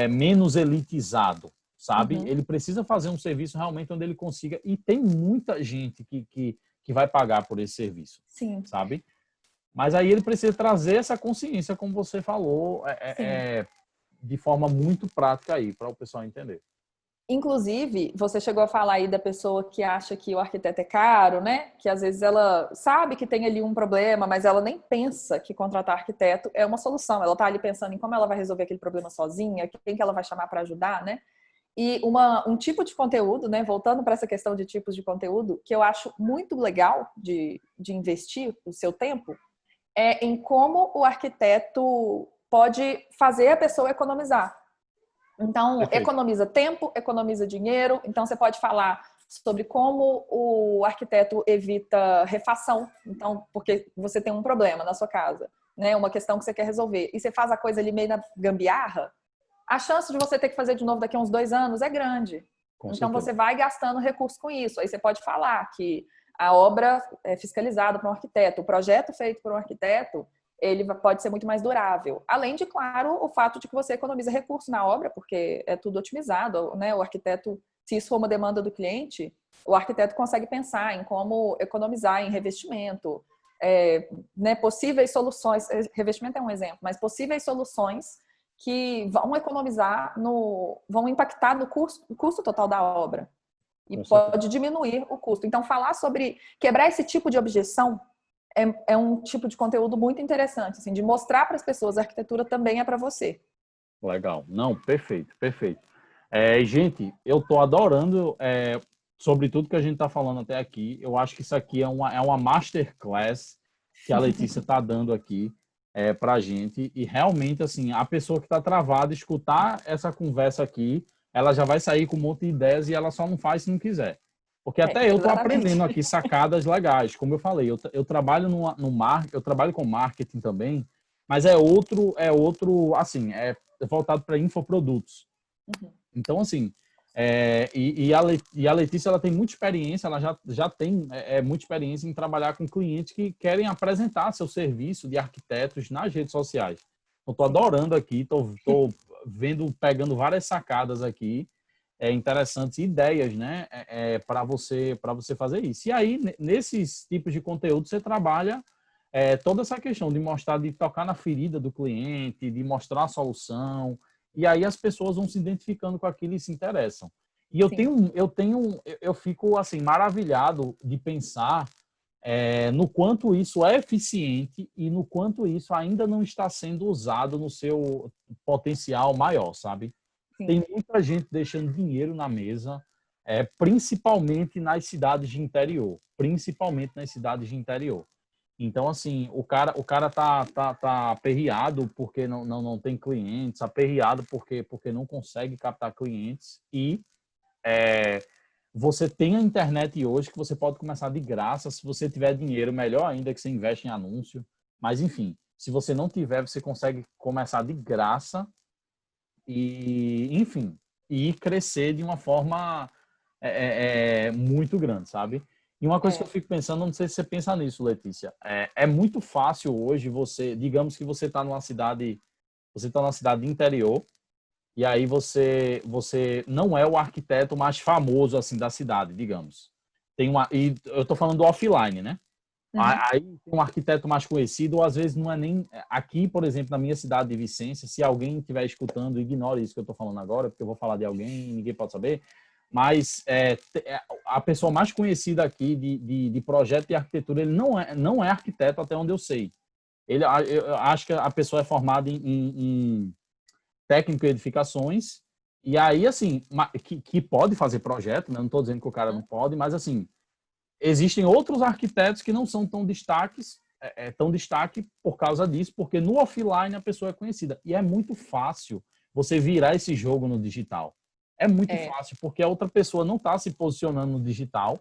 menos elitizado, sabe? Ele precisa fazer um serviço realmente onde ele consiga, e tem muita gente que vai pagar por esse serviço,
Sim.
sabe? Mas aí ele precisa trazer essa consciência, como você falou, de forma muito prática aí, para o pessoal entender.
Inclusive, você chegou a falar aí da pessoa que acha que o arquiteto é caro, né? Que às vezes ela sabe que tem ali um problema, mas ela nem pensa que contratar arquiteto é uma solução. Ela tá ali pensando em como ela vai resolver aquele problema sozinha, quem que ela vai chamar para ajudar, né? E um tipo de conteúdo, né? Voltando para essa questão de tipos de conteúdo, que eu acho muito legal de investir o seu tempo, é em como o arquiteto pode fazer a pessoa economizar. Então,
Perfeito.
economiza tempo, economiza dinheiro. Então, você pode falar sobre como o arquiteto evita refação. Então, porque você tem um problema na sua casa, né? Uma questão que você quer resolver. E você faz a coisa ali meio na gambiarra, a chance de você ter que fazer de novo daqui a uns 2 anos é grande. Então, você vai gastando recurso com isso. Aí você pode falar que a obra é fiscalizada por um arquiteto, o projeto feito por um arquiteto, ele pode ser muito mais durável. Além de, claro, o fato de que você economiza recurso na obra, porque é tudo otimizado, né? O arquiteto, se isso for uma demanda do cliente, o arquiteto consegue pensar em como economizar em revestimento, né? Possíveis soluções, revestimento é um exemplo, mas possíveis soluções que vão economizar, vão impactar no custo total da obra. E pode diminuir o custo. Então, falar sobre quebrar esse tipo de objeção é um tipo de conteúdo muito interessante, assim, de mostrar para as pessoas a arquitetura também é para você.
Legal. Não, perfeito, perfeito. Gente, eu tô adorando sobre tudo que a gente está falando até aqui. Eu acho que isso aqui é uma masterclass que a Letícia está dando aqui para a gente. E realmente, assim, a pessoa que está travada, escutar essa conversa aqui, ela já vai sair com um monte de ideias e ela só não faz se não quiser. Porque até eu estou aprendendo aqui sacadas legais. Como eu falei, eu trabalho eu trabalho com marketing também, mas é outro, assim, voltado para infoprodutos. Então, assim, e a Letícia, ela tem muita experiência, ela já tem muita experiência em trabalhar com clientes que querem apresentar seu serviço de arquitetos nas redes sociais. Eu estou adorando aqui, estou pegando várias sacadas aqui, interessantes, ideias, né, para você fazer isso. E aí, nesses tipos de conteúdo, você trabalha toda essa questão de mostrar, de tocar na ferida do cliente, de mostrar a solução, e aí as pessoas vão se identificando com aquilo e se interessam. E eu fico assim maravilhado de pensar no quanto isso é eficiente e no quanto isso ainda não está sendo usado no seu potencial maior, sabe?
Sim.
Tem muita gente deixando dinheiro na mesa, principalmente nas cidades de interior. Principalmente nas cidades de interior. Então, assim, o cara tá aperreado porque não tem clientes, aperreado porque não consegue captar clientes e é, você tem a internet hoje que você pode começar de graça. Se você tiver dinheiro, melhor ainda que você investe em anúncio. Mas, enfim, se você não tiver, você consegue começar de graça e, enfim, e crescer de uma forma muito grande, sabe? E uma coisa que eu
É.
fico pensando, não sei se você pensa nisso, Letícia, é muito fácil hoje você, digamos que você está numa cidade interior, e aí você não é o arquiteto mais famoso assim da cidade, digamos. E eu estou falando do offline, né?
Uhum.
Aí tem um arquiteto mais conhecido, ou às vezes não é nem aqui, por exemplo, na minha cidade de Vicência, se alguém estiver escutando, ignore isso que eu estou falando agora, porque eu vou falar de alguém e ninguém pode saber. Mas a pessoa mais conhecida aqui de projeto de arquitetura, ele não é arquiteto até onde eu sei. Eu acho que a pessoa é formada em técnico em edificações, e aí, assim, que pode fazer projeto, né? Não estou dizendo que o cara não pode, mas, assim, existem outros arquitetos que não são tão destaque por causa disso, porque no offline a pessoa é conhecida. E é muito fácil você virar esse jogo no digital. É muito
É,
fácil, porque a outra pessoa não está se posicionando no digital,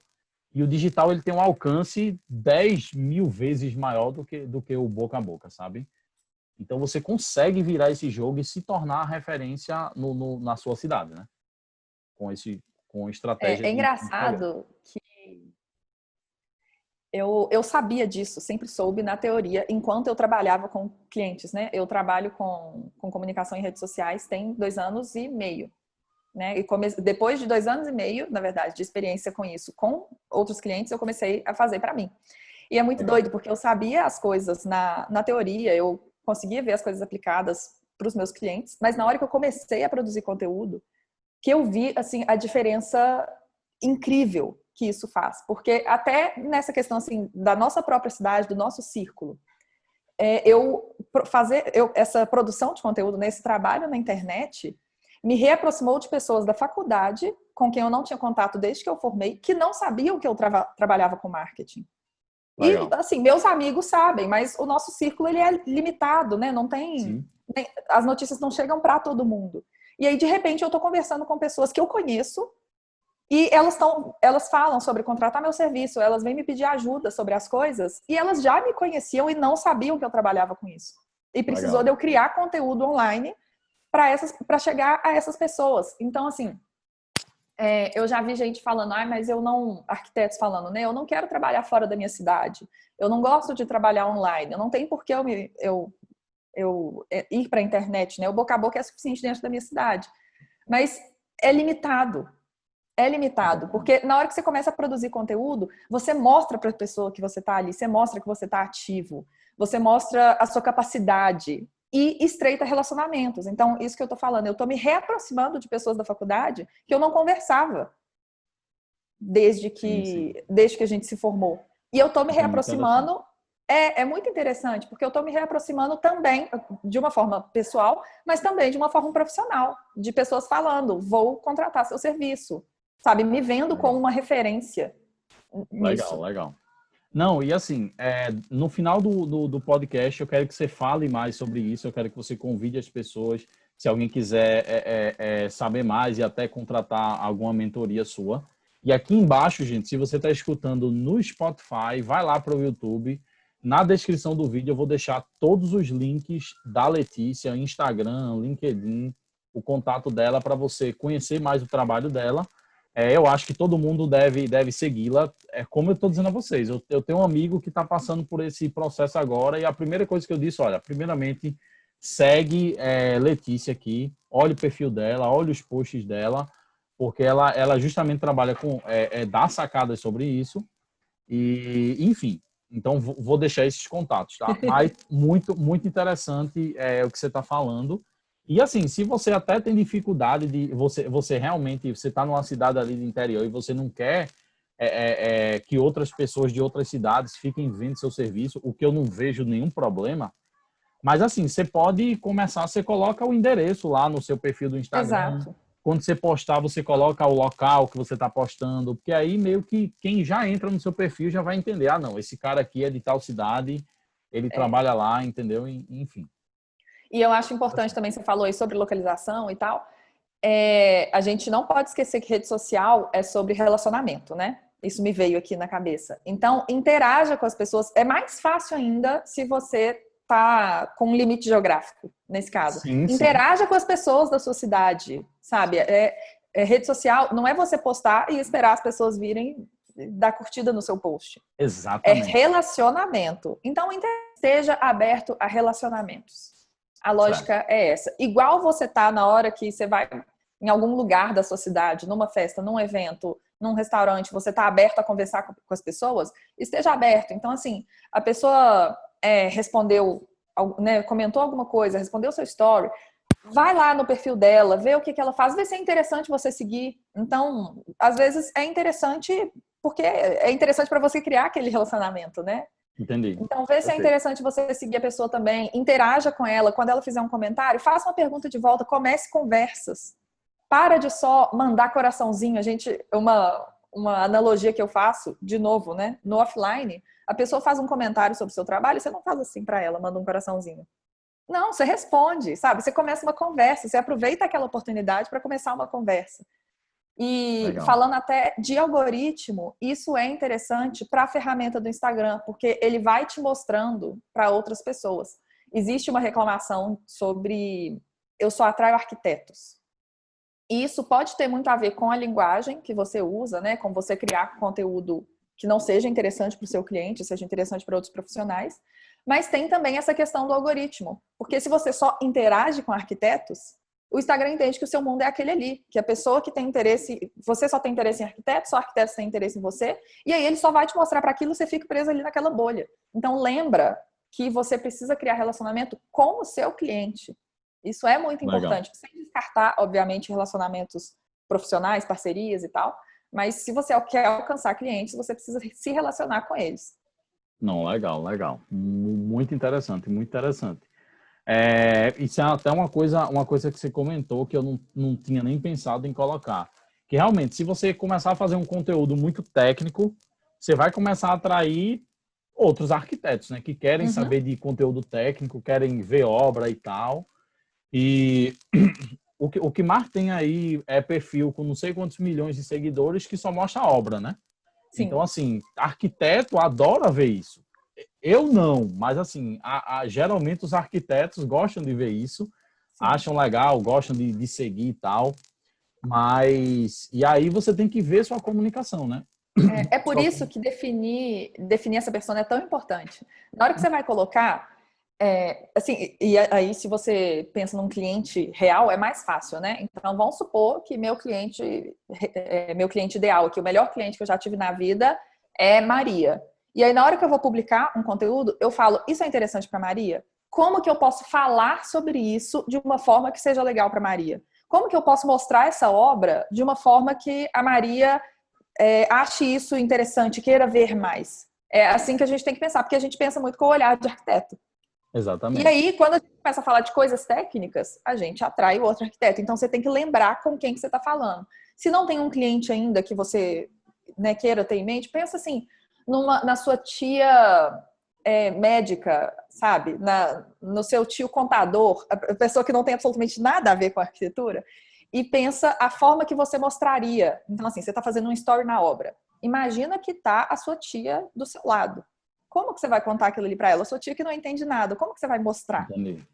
e o digital ele tem um alcance 10 mil vezes maior do que o boca a boca, sabe? Então você consegue virar esse jogo e se tornar a referência na sua cidade, né? Com estratégia
é
de projeto.
engraçado que eu sabia disso, sempre soube na teoria, enquanto eu trabalhava com clientes, né? Eu trabalho com comunicação em redes sociais tem 2 anos e meio, né? E depois de 2 anos e meio, na verdade, de experiência com isso, com outros clientes, eu comecei a fazer para mim. E é muito
Legal.
doido, porque eu sabia as coisas na teoria, eu conseguia ver as coisas aplicadas para os meus clientes, mas na hora que eu comecei a produzir conteúdo, que eu vi assim a diferença incrível que isso faz, porque até nessa questão assim da nossa própria cidade, do nosso círculo, essa produção de conteúdo, nesse trabalho na internet, me reaproximou de pessoas da faculdade com quem eu não tinha contato desde que eu formei, que não sabiam que eu trabalhava com marketing. E,
Legal.
assim, meus amigos sabem, mas o nosso círculo ele é limitado, né? Não tem.
Sim.
As notícias não chegam para todo mundo. E aí, de repente, eu estou conversando com pessoas que eu conheço e elas falam sobre contratar meu serviço, elas vêm me pedir ajuda sobre as coisas e elas já me conheciam e não sabiam que eu trabalhava com isso. E precisou
Legal.
de eu criar conteúdo online para chegar a essas pessoas. Então, assim, eu já vi gente falando, mas eu não, arquitetos falando, né? Eu não quero trabalhar fora da minha cidade. Eu não gosto de trabalhar online. Eu não tenho por que eu ir para a internet, né? O boca a boca é suficiente dentro da minha cidade. Mas é limitado. É limitado, porque na hora que você começa a produzir conteúdo, você mostra para a pessoa que você está ali, você mostra que você está ativo, você mostra a sua capacidade e estreita relacionamentos. Então, isso que eu estou falando, eu estou me reaproximando de pessoas da faculdade que eu não conversava
Sim, sim.
desde que a gente se formou. E eu estou me
Isso é muito interessante.
reaproximando, é muito interessante, porque eu estou me reaproximando também de uma forma pessoal, mas também de uma forma profissional, de pessoas falando, vou contratar seu serviço, sabe? Me vendo como
Legal.
uma referência
Legal,
nisso.
legal. Não, e assim, no final do podcast, eu quero que você fale mais sobre isso, eu quero que você convide as pessoas, se alguém quiser saber mais e até contratar alguma mentoria sua. E aqui embaixo, gente, se você está escutando no Spotify, vai lá para o YouTube. Na descrição do vídeo eu vou deixar todos os links da Letícia, Instagram, LinkedIn, o contato dela para você conhecer mais o trabalho dela. Eu acho que todo mundo deve segui-la. É como eu estou dizendo a vocês, eu tenho um amigo que está passando por esse processo agora e a primeira coisa que eu disse, olha, primeiramente, segue Letícia aqui, olha o perfil dela, olha os posts dela, porque ela justamente trabalha com, dá sacadas sobre isso e, enfim, então vou deixar esses contatos, tá? Mas muito, muito interessante o que você está falando. E assim, se você até tem dificuldade de você realmente você está numa cidade ali do interior e você não quer que outras pessoas de outras cidades fiquem vendo seu serviço, o que eu não vejo nenhum problema. Mas assim, você pode começar, você coloca o endereço lá no seu perfil do Instagram,
Exato.
quando você postar, você coloca o local que você está postando, porque aí meio que quem já entra no seu perfil já vai entender, ah, não, esse cara aqui é de tal cidade, ele trabalha lá, entendeu? Enfim.
E eu acho importante também, você falou aí sobre localização e tal, a gente não pode esquecer que rede social é sobre relacionamento, né? Isso me veio aqui na cabeça. Então, interaja com as pessoas. É mais fácil ainda se você tá com um limite geográfico, nesse caso.
Sim, sim.
Interaja com as pessoas da sua cidade, sabe? Rede social não é você postar e esperar as pessoas virem dar curtida no seu post. É
Exatamente.
relacionamento. Então, esteja aberto a relacionamentos. A lógica
Certo.
é essa. Igual você tá na hora que você vai em algum lugar da sua cidade, numa festa, num evento, num restaurante, você tá aberto a conversar com as pessoas, esteja aberto. Então, assim, a pessoa respondeu, né, comentou alguma coisa, respondeu seu story, vai lá no perfil dela, vê o que ela faz, vê se é interessante você seguir. Então, às vezes é interessante porque é interessante para você criar aquele relacionamento, né?
Entendi.
Então, vê se é
Perfeito.
interessante você seguir a pessoa também, interaja com ela. Quando ela fizer um comentário, faça uma pergunta de volta, comece conversas. Para de só mandar coraçãozinho. Uma analogia que eu faço, de novo, né? No offline, a pessoa faz um comentário sobre o seu trabalho, você não faz assim para ela, manda um coraçãozinho. Não, você responde, sabe? Você começa uma conversa, você aproveita aquela oportunidade para começar uma conversa. E
Legal.
falando até de algoritmo, isso é interessante para a ferramenta do Instagram, porque ele vai te mostrando para outras pessoas. Existe uma reclamação sobre eu só atraio arquitetos. E isso pode ter muito a ver com a linguagem que você usa, né? Com você criar conteúdo que não seja interessante para o seu cliente, seja interessante para outros profissionais. Mas tem também essa questão do algoritmo. Porque se você só interage com arquitetos, o Instagram entende que o seu mundo é aquele ali, que a pessoa que tem interesse, você só tem interesse em arquitetos, só arquitetos têm interesse em você, e aí ele só vai te mostrar para aquilo, você fica preso ali naquela bolha. Então lembra que você precisa criar relacionamento com o seu cliente. Isso é muito
Legal.
importante, sem descartar, obviamente, relacionamentos profissionais, parcerias e tal, mas se você quer alcançar clientes, você precisa se relacionar com eles.
Não, legal, legal. Muito interessante, muito interessante. Isso é até uma coisa que você comentou que eu não tinha nem pensado em colocar. Que realmente, se você começar a fazer um conteúdo muito técnico, você vai começar a atrair outros arquitetos, né? Que querem
Uhum.
saber de conteúdo técnico, querem ver obra e tal. E o que mais tem aí é perfil com não sei quantos milhões de seguidores que só mostra a obra, né?
Sim.
Então, assim, arquiteto adora ver isso. Eu não, mas assim, geralmente os arquitetos gostam de ver isso,
Sim.
acham legal, gostam de seguir e tal, mas... E aí você tem que ver sua comunicação, né?
É por isso que definir essa persona é tão importante. Na hora que você vai colocar, assim, e aí se você pensa num cliente real, é mais fácil, né? Então vamos supor que meu cliente ideal, que o melhor cliente que eu já tive na vida é Maria. E aí na hora que eu vou publicar um conteúdo, eu falo, isso é interessante para Maria? Como que eu posso falar sobre isso de uma forma que seja legal para Maria? Como que eu posso mostrar essa obra de uma forma que a Maria ache isso interessante, queira ver mais? É assim que a gente tem que pensar, porque a gente pensa muito com o olhar de arquiteto. E
Exatamente.
aí, quando a gente começa a falar de coisas técnicas, a gente atrai o outro arquiteto. Então, você tem que lembrar com quem que você está falando. Se não tem um cliente ainda que você, né, queira ter em mente, pensa assim, na sua tia médica, sabe? No seu tio contador, a pessoa que não tem absolutamente nada a ver com a arquitetura, e pensa a forma que você mostraria. Então, assim, você está fazendo um story na obra. Imagina que tá a sua tia do seu lado. Como que você vai contar aquilo ali para ela? Sua tia que não entende nada, como que você vai mostrar?
Entendi.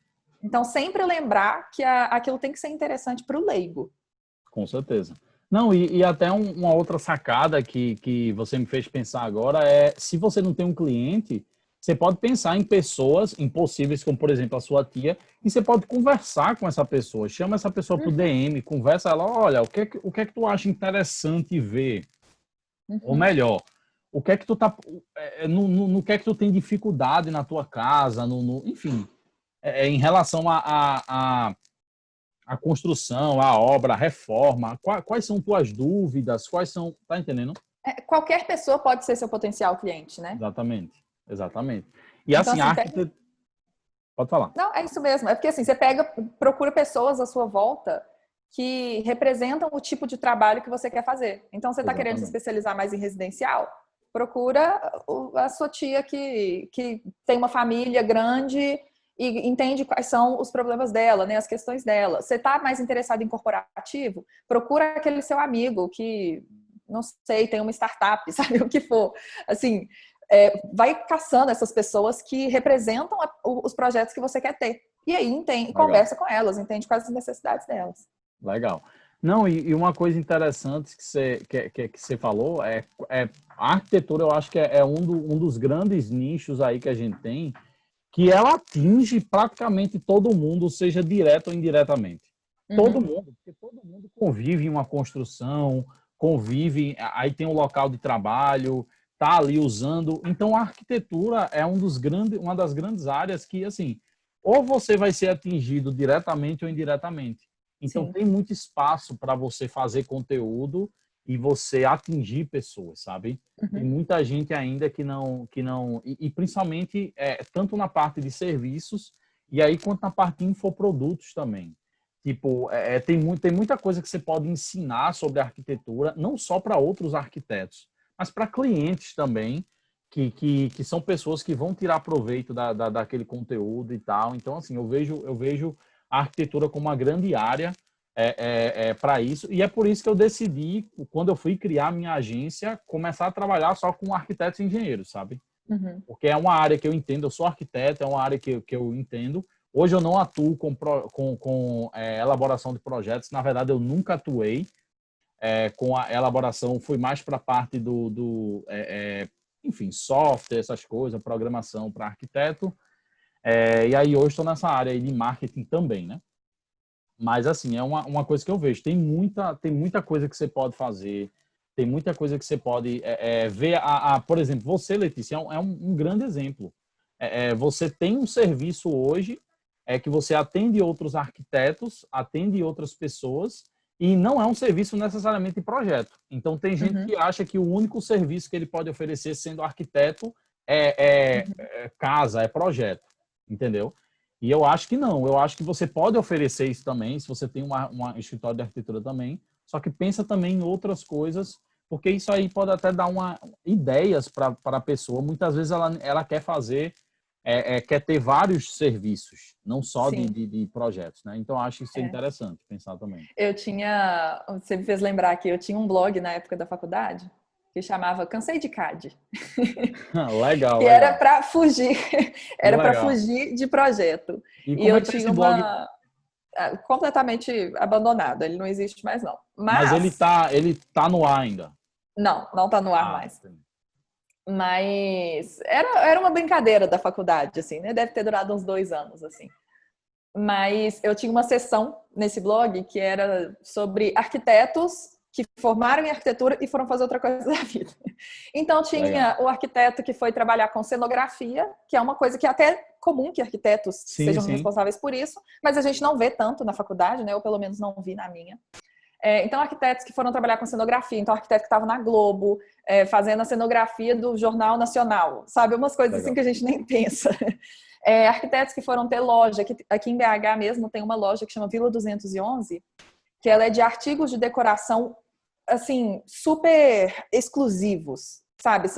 Então, sempre lembrar que aquilo tem que ser interessante para o leigo.
Com certeza. Não, e até uma outra sacada que você me fez pensar agora é, se você não tem um cliente, você pode pensar em pessoas impossíveis, como por exemplo a sua tia, e você pode conversar com essa pessoa. Chama essa pessoa pro DM, conversa ela, olha, o que é que tu acha interessante ver? Ou
Uhum.
melhor, o que é que tu tá, no que é que tu tem dificuldade na tua casa, enfim, em relação a construção, a obra, a reforma, quais são tuas dúvidas, quais são, tá entendendo?
Qualquer pessoa pode ser seu potencial cliente, né?
Exatamente, exatamente. E
Então,
assim, a
assim, pega...
arquitetura, pode falar.
Não, é isso mesmo. É porque assim, você pega, procura pessoas à sua volta que representam o tipo de trabalho que você quer fazer. Então, você está querendo se
Exatamente.
especializar mais em residencial? Procura a sua tia que tem uma família grande e entende quais são os problemas dela, né, as questões dela. Você está mais interessado em corporativo? Procura aquele seu amigo que, não sei, tem uma startup, sabe o que for. Assim, vai caçando essas pessoas que representam os projetos que você quer ter. E aí
Legal.
conversa com elas, entende quais as necessidades delas.
Legal. Não, e uma coisa interessante que você falou a arquitetura, eu acho que é um dos grandes nichos aí que a gente tem, que ela atinge praticamente todo mundo, seja direto ou indiretamente. Todo
Uhum.
mundo, porque todo mundo convive em uma construção, convive, aí tem um local de trabalho, tá ali usando. Então, a arquitetura é uma das grandes áreas que, assim, ou você vai ser atingido diretamente ou indiretamente. Então,
Sim.
tem muito espaço para você fazer conteúdo e você atingir pessoas, sabe? Tem
Uhum.
muita gente ainda que não e principalmente tanto na parte de serviços e aí quanto na parte de infoprodutos também. Tipo, tem muita coisa que você pode ensinar sobre arquitetura, não só para outros arquitetos, mas para clientes também, que são pessoas que vão tirar proveito daquele conteúdo e tal. Então, assim, eu vejo a arquitetura como uma grande área para isso. E é por isso que eu decidi, quando eu fui criar minha agência, começar a trabalhar só com arquitetos e engenheiros, sabe?
Uhum.
Porque é uma área que eu entendo, eu sou arquiteto, é uma área que eu entendo. Hoje eu não atuo com elaboração de projetos, na verdade eu nunca atuei com a elaboração, fui mais para a parte enfim, software, essas coisas, programação para arquiteto. E aí hoje estou nessa área aí de marketing também, né? Mas, assim, é uma coisa que eu vejo. Tem muita coisa que você pode fazer, tem muita coisa que você pode ver. Por exemplo, você, Letícia, um grande exemplo. Você tem um serviço hoje que você atende outros arquitetos, atende outras pessoas, e não é um serviço necessariamente de projeto. Então, tem gente
Uhum.
que acha que o único serviço que ele pode oferecer sendo arquiteto
Uhum.
casa, é projeto, entendeu? E eu acho que não. Eu acho que você pode oferecer isso também, se você tem uma escritório de arquitetura também. Só que pensa também em outras coisas, porque isso aí pode até dar ideias para a pessoa. Muitas vezes ela quer fazer, quer ter vários serviços, não só
Sim.
de projetos, né? Então, eu acho isso
É.
interessante pensar também.
Eu tinha, você me fez lembrar que eu tinha um blog na época da faculdade que chamava Cansei de CAD,
Legal,
que era
legal.
para fugir,
Que
era para
legal.
fugir de projeto.
E
E
como
eu
é que tá
tinha
esse blog?
uma completamente abandonado, ele não existe mais não.
Mas
Mas
ele tá no ar ainda.
não tá no ar
Ah,
mais.
entendi.
Mas era uma brincadeira da faculdade, assim, né? Deve ter durado uns 2 anos, assim. Mas eu tinha uma sessão nesse blog que era sobre arquitetos que formaram em arquitetura e foram fazer outra coisa da vida. Então
Legal.
tinha o arquiteto que foi trabalhar com cenografia, que é uma coisa que é até comum que arquitetos
Sim,
sejam
sim.
responsáveis por isso, mas a gente não vê tanto na faculdade, né? Ou pelo menos não vi na minha. Então, arquitetos que foram trabalhar com cenografia, então arquiteto que estava na Globo, fazendo a cenografia do Jornal Nacional, sabe? Umas coisas assim
Legal.
que a gente nem pensa. Arquitetos que foram ter loja, aqui em BH mesmo tem uma loja que chama Vila 211, que ela é de artigos de decoração, assim, super exclusivos, sabe?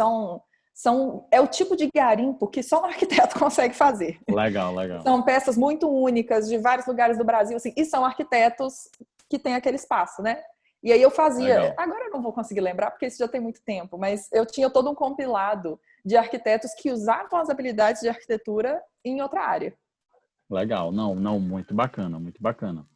É o tipo de garimpo que só um arquiteto consegue fazer.
Legal, legal.
São peças muito únicas de vários lugares do Brasil, assim, e são arquitetos que têm aquele espaço, né? E aí eu fazia,
Legal.
agora eu não vou conseguir lembrar porque isso já tem muito tempo, mas eu tinha todo um compilado de arquitetos que usavam as habilidades de arquitetura em outra área.
Legal, não, não, muito bacana, muito bacana.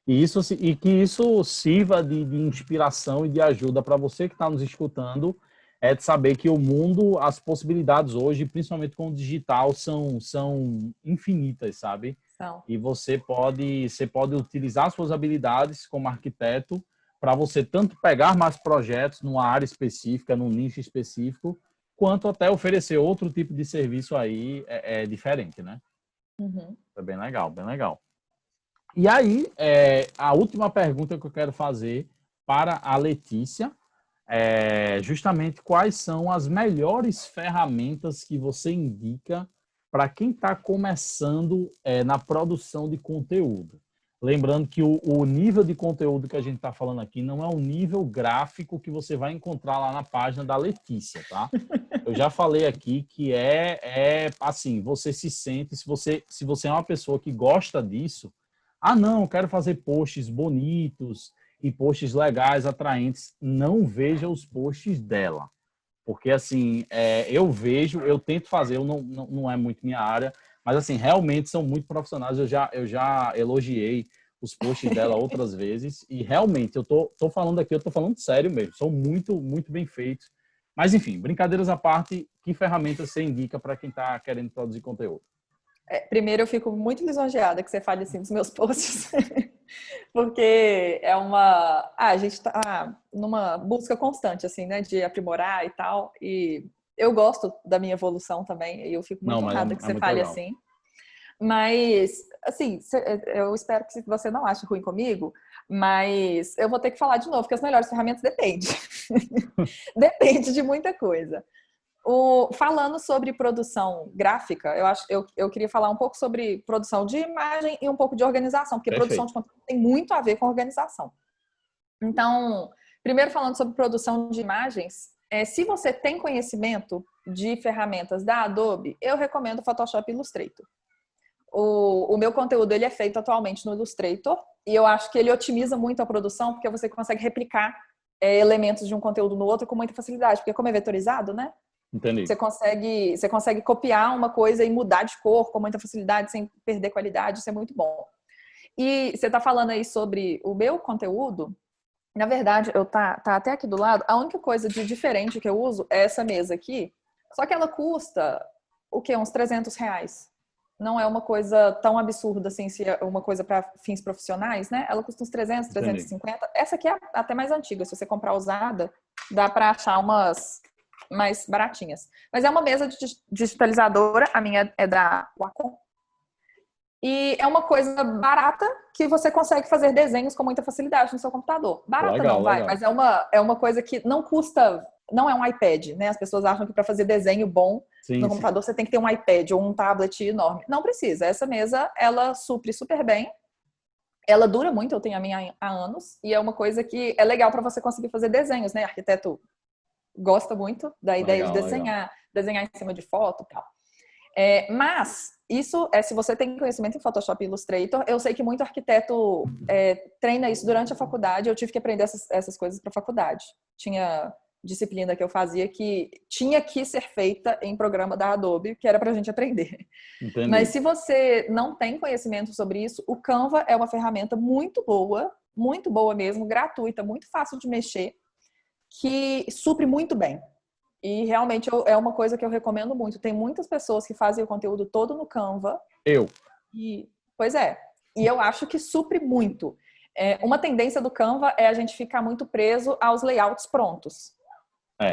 E que isso sirva de inspiração e de ajuda para você que está nos escutando, de saber que o mundo, as possibilidades hoje, principalmente com o digital, são infinitas, sabe?
Então,
E você pode utilizar suas habilidades como arquiteto para você tanto pegar mais projetos numa área específica, num nicho específico, quanto até oferecer outro tipo de serviço aí diferente, né?
uhum.
É bem legal, bem legal. E aí, a última pergunta que eu quero fazer para a Letícia é justamente quais são as melhores ferramentas que você indica para quem está começando na produção de conteúdo. Lembrando que o nível de conteúdo que a gente está falando aqui não é o nível gráfico que você vai encontrar lá na página da Letícia, tá? Eu já falei aqui que assim, você se sente, se você é uma pessoa que gosta disso, não, eu quero fazer posts bonitos e posts legais, atraentes, não veja os posts dela. Porque, assim, eu tento fazer, não é muito minha área, mas, assim, realmente são muito profissionais. Eu já elogiei os posts dela outras vezes e, realmente, eu tô falando aqui, eu tô falando sério mesmo, são muito, muito bem feitos. Mas, enfim, brincadeiras à parte, que ferramentas você indica para quem está querendo produzir conteúdo?
Primeiro, eu fico muito lisonjeada que você fale assim dos meus posts, porque é uma... a gente está numa busca constante, assim, né, de aprimorar e tal, e eu gosto da minha evolução também, e eu fico
Não,
muito
mas
honrada que
é
você
muito
fale
legal.
assim. Mas, assim, eu espero que você não ache ruim comigo, mas eu vou ter que falar de novo, que as melhores ferramentas depende. Depende de muita coisa. Falando sobre produção gráfica, eu queria falar um pouco sobre produção de imagem e um pouco de organização, porque produção de
Perfeito.
conteúdo tem muito a ver com organização. Então, primeiro falando sobre produção de imagens, se você tem conhecimento de ferramentas da Adobe, eu recomendo o Photoshop e Illustrator. O meu conteúdo ele é feito atualmente no Illustrator e eu acho que ele otimiza muito a produção porque você consegue replicar elementos de um conteúdo no outro com muita facilidade, porque como é vetorizado, né?
Entendi.
Você consegue copiar uma coisa e mudar de cor com muita facilidade, sem perder qualidade, isso é muito bom. E você está falando aí sobre o meu conteúdo, na verdade, tá até aqui do lado, a única coisa de diferente que eu uso é essa mesa aqui, só que ela custa, o quê? Uns R$ 300. Não é uma coisa tão absurda assim, se é uma coisa para fins profissionais, né? Ela custa uns 300,
Entendi.
350. Essa aqui é até mais antiga, se você comprar usada, dá para achar umas mais baratinhas. Mas é uma mesa digitalizadora, a minha é da Wacom. E é uma coisa barata que você consegue fazer desenhos com muita facilidade no seu computador. Barata
Legal,
não, vai,
legal.
mas é uma coisa que não custa, não é um iPad, né? As pessoas acham que para fazer desenho bom no
Sim, sim.
computador você tem que ter um iPad ou um tablet enorme. Não precisa. Essa mesa, ela supre super bem. Ela dura muito, eu tenho a minha há anos, e é uma coisa que é legal para você conseguir fazer desenhos, né? Arquiteto gosta muito da ideia de
Legal, legal.
desenhar em cima de foto e tal. Mas isso se você tem conhecimento em Photoshop e Illustrator, eu sei que muito arquiteto treina isso durante a faculdade. Eu tive que aprender essas coisas para a faculdade. Tinha disciplina que eu fazia que tinha que ser feita em programa da Adobe, que era para a gente aprender. Mas
Entendi.
se você não tem conhecimento sobre isso, o Canva é uma ferramenta muito boa mesmo, gratuita, muito fácil de mexer, que supre muito bem. E realmente é uma coisa que eu recomendo muito. Tem muitas pessoas que fazem o conteúdo todo no Canva.
Eu.
Pois é. E eu acho que supre muito. Uma tendência do Canva é a gente ficar muito preso aos layouts prontos.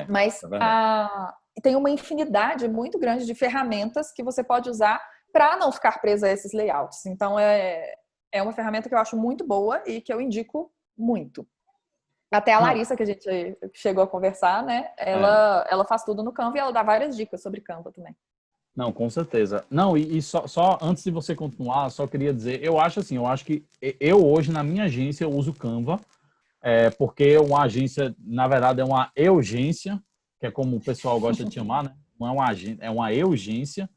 Mas
É verdade.
tem uma infinidade muito grande de ferramentas que você pode usar para não ficar preso a esses layouts. Então, é uma ferramenta que eu acho muito boa e que eu indico muito. Até a
Não,
Larissa, que a gente chegou a conversar, né?
é.
Ela faz tudo no Canva e ela dá várias dicas sobre Canva também.
Não, com certeza. Não, e só antes de você continuar, só queria dizer, eu acho que eu hoje na minha agência eu uso Canva, porque uma agência, na verdade, é uma urgência, que é como o pessoal gosta de chamar, né? Não é uma agência, é uma urgência.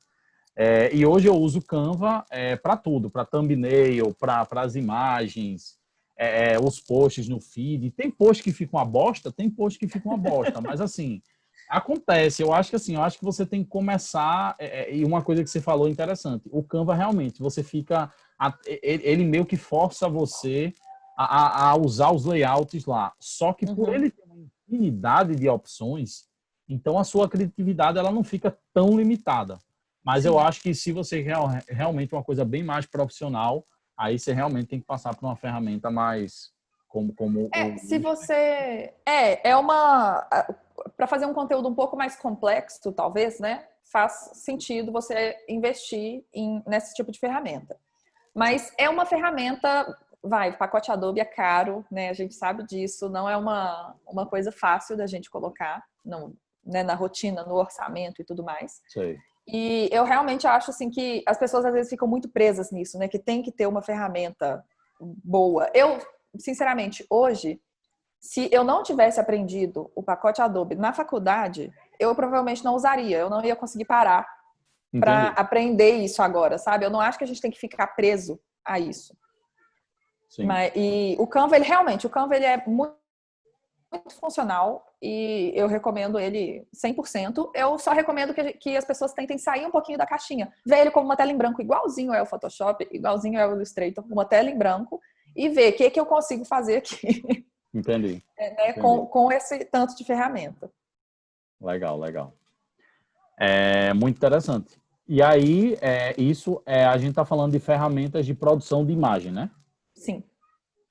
E hoje eu uso Canva para tudo, para thumbnail, para as imagens, os posts no feed. Tem post que fica uma bosta, tem post que fica uma bosta, mas assim, acontece. Eu acho que você tem que começar, e uma coisa que você falou interessante, o Canva realmente, você fica, ele meio que força você a usar os layouts lá. Só que por
Uhum.
ele ter uma infinidade de opções, então a sua criatividade ela não fica tão limitada. Mas eu
Sim.
acho que se você realmente uma coisa bem mais profissional, aí você realmente tem que passar por uma ferramenta mais como o
Se você para fazer um conteúdo um pouco mais complexo, talvez, né? Faz sentido você investir nesse tipo de ferramenta. Mas é uma ferramenta, o pacote Adobe é caro, né? A gente sabe disso, não é uma coisa fácil da gente colocar não, né, na rotina, no orçamento e tudo mais.
sei.
E eu realmente acho assim que as pessoas às vezes ficam muito presas nisso, né? Que tem que ter uma ferramenta boa. Eu, sinceramente, hoje, se eu não tivesse aprendido o pacote Adobe na faculdade, eu provavelmente não usaria. Eu não ia conseguir parar para aprender isso agora, sabe? Eu não acho que a gente tem que ficar preso a isso.
Sim.
E o Canva, o Canva ele é muito funcional e eu recomendo ele 100%. Eu só recomendo que as pessoas tentem sair um pouquinho da caixinha. Ver ele como uma tela em branco, igualzinho é o Photoshop, igualzinho é o Illustrator, uma tela em branco, e ver o que eu consigo fazer aqui.
Entendi.
Né, com esse tanto de ferramenta.
Legal, legal. É muito interessante. E aí, a gente está falando de ferramentas de produção de imagem, né?
Sim.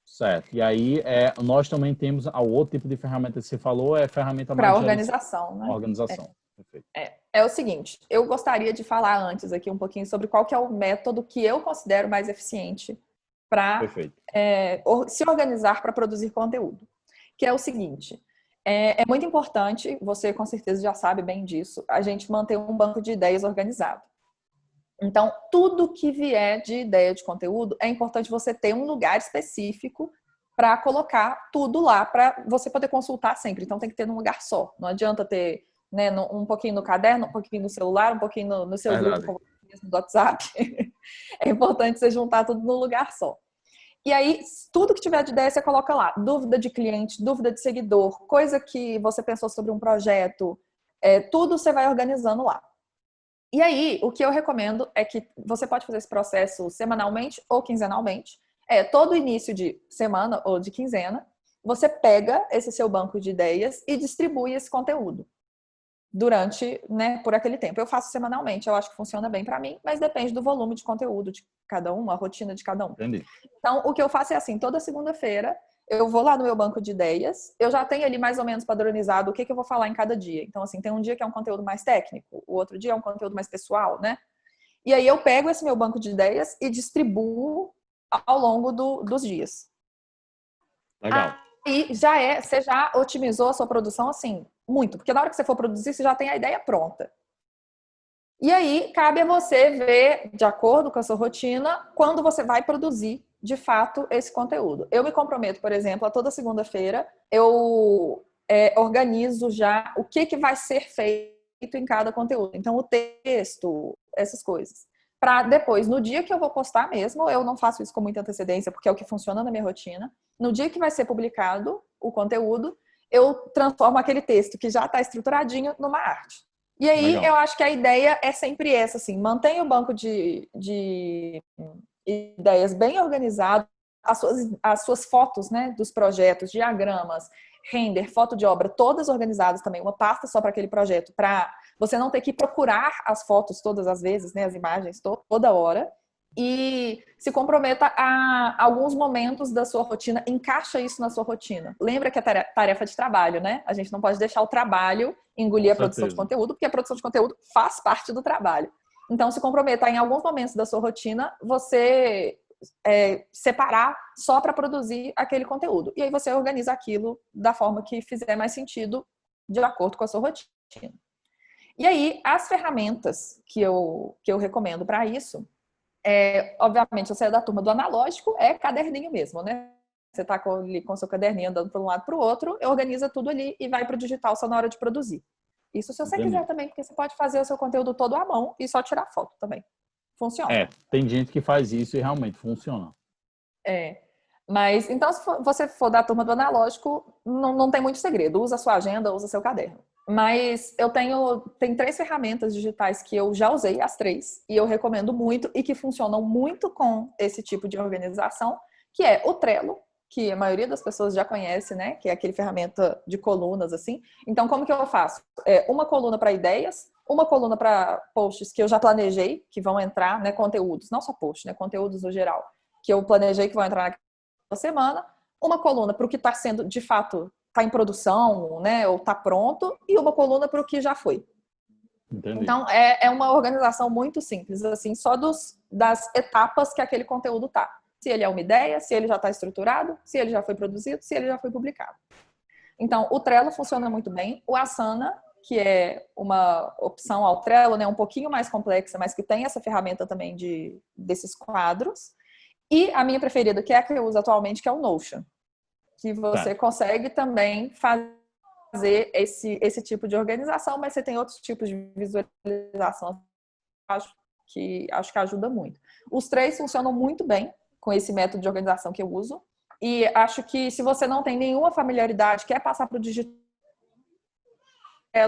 Certo. E aí, nós também temos o outro tipo de ferramenta que você falou, ferramenta
para
mais
organização, né?
Organização. Perfeito.
É o seguinte, eu gostaria de falar antes aqui um pouquinho sobre qual que é o método que eu considero mais eficiente para se organizar para produzir conteúdo. Que é o seguinte, é muito importante, você com certeza já sabe bem disso, a gente manter um banco de ideias organizado. Então, tudo que vier de ideia de conteúdo, é importante você ter um lugar específico para colocar tudo lá, para você poder consultar sempre. Então, tem que ter num lugar só. Não adianta ter, né, um pouquinho no caderno, um pouquinho no celular, um pouquinho no seu grupo do WhatsApp. É importante você juntar tudo num lugar só. E aí, tudo que tiver de ideia, você coloca lá. Dúvida de cliente, dúvida de seguidor, coisa que você pensou sobre um projeto, tudo você vai organizando lá. E aí, o que eu recomendo é que você pode fazer esse processo semanalmente ou quinzenalmente. Todo início de semana ou de quinzena, você pega esse seu banco de ideias e distribui esse conteúdo durante, né, por aquele tempo. Eu faço semanalmente, eu acho que funciona bem para mim, mas depende do volume de conteúdo de cada um, a rotina de cada um.
Entendi.
Então, o que eu faço é assim, toda segunda-feira, eu vou lá no meu banco de ideias, eu já tenho ali mais ou menos padronizado o que eu vou falar em cada dia. Então, assim, tem um dia que é um conteúdo mais técnico, o outro dia é um conteúdo mais pessoal, né? E aí eu pego esse meu banco de ideias e distribuo ao longo dos dias.
Legal.
Aí você já otimizou a sua produção, assim, muito. Porque na hora que você for produzir, você já tem a ideia pronta. E aí, cabe a você ver, de acordo com a sua rotina, quando você vai produzir, de fato, esse conteúdo. Eu me comprometo, por exemplo, a toda segunda-feira, eu organizo já o que vai ser feito em cada conteúdo. Então, o texto, essas coisas. Para depois, no dia que eu vou postar mesmo, eu não faço isso com muita antecedência, porque é o que funciona na minha rotina. No dia que vai ser publicado o conteúdo, eu transformo aquele texto que já está estruturadinho numa arte. E aí, eu acho que a ideia é sempre essa, assim, mantenha o banco de ideias bem organizado, as suas fotos, né, dos projetos, diagramas, render, foto de obra, todas organizadas também, uma pasta só para aquele projeto, para você não ter que procurar as fotos todas as vezes, né, as imagens toda hora. E se comprometa a alguns momentos da sua rotina, encaixa isso na sua rotina. Lembra que é tarefa de trabalho, né? A gente não pode deixar o trabalho engolir a produção de conteúdo, porque a produção de conteúdo faz parte do trabalho. Então, se comprometa em alguns momentos da sua rotina, você separar só para produzir aquele conteúdo. E aí você organiza aquilo da forma que fizer mais sentido de acordo com a sua rotina. E aí, as ferramentas que eu recomendo para isso, obviamente, você é da turma do analógico, é caderninho mesmo, né? Você está com seu caderninho andando para um lado para o outro, organiza tudo ali e vai para o digital só na hora de produzir. Isso se você quiser também, porque você pode fazer o seu conteúdo todo à mão e só tirar foto também. Funciona.
Tem gente que faz isso e realmente funciona.
Mas, então, se você for da turma do analógico, não tem muito segredo. Usa a sua agenda, usa seu caderno. Mas eu tenho 3 ferramentas digitais que eu já usei, as 3, e eu recomendo muito e que funcionam muito com esse tipo de organização, que é o Trello, que a maioria das pessoas já conhece, né? Que é aquele ferramenta de colunas, assim. Então, como que eu faço? Uma coluna para ideias, uma coluna para posts que eu já planejei, que vão entrar, né? Conteúdos, não só posts, né? Conteúdos no geral, que eu planejei que vão entrar naquela semana. Uma coluna para o que está sendo, de fato, está em produção, né? Ou está pronto. E uma coluna para o que já foi.
Entendi.
Então, é uma organização muito simples, assim, só das etapas que aquele conteúdo tá. Se ele é uma ideia, se ele já está estruturado, se ele já foi produzido, se ele já foi publicado. Então, o Trello funciona muito bem. O Asana, que é uma opção ao Trello, né, um pouquinho mais complexa, mas que tem essa ferramenta também desses quadros. E a minha preferida, que é a que eu uso atualmente, que é o Notion, que você consegue também fazer esse tipo de organização, mas você tem outros tipos de visualização. Acho que ajuda muito. Os três funcionam muito bem com esse método de organização que eu uso. E acho que se você não tem nenhuma familiaridade, quer passar para o digital,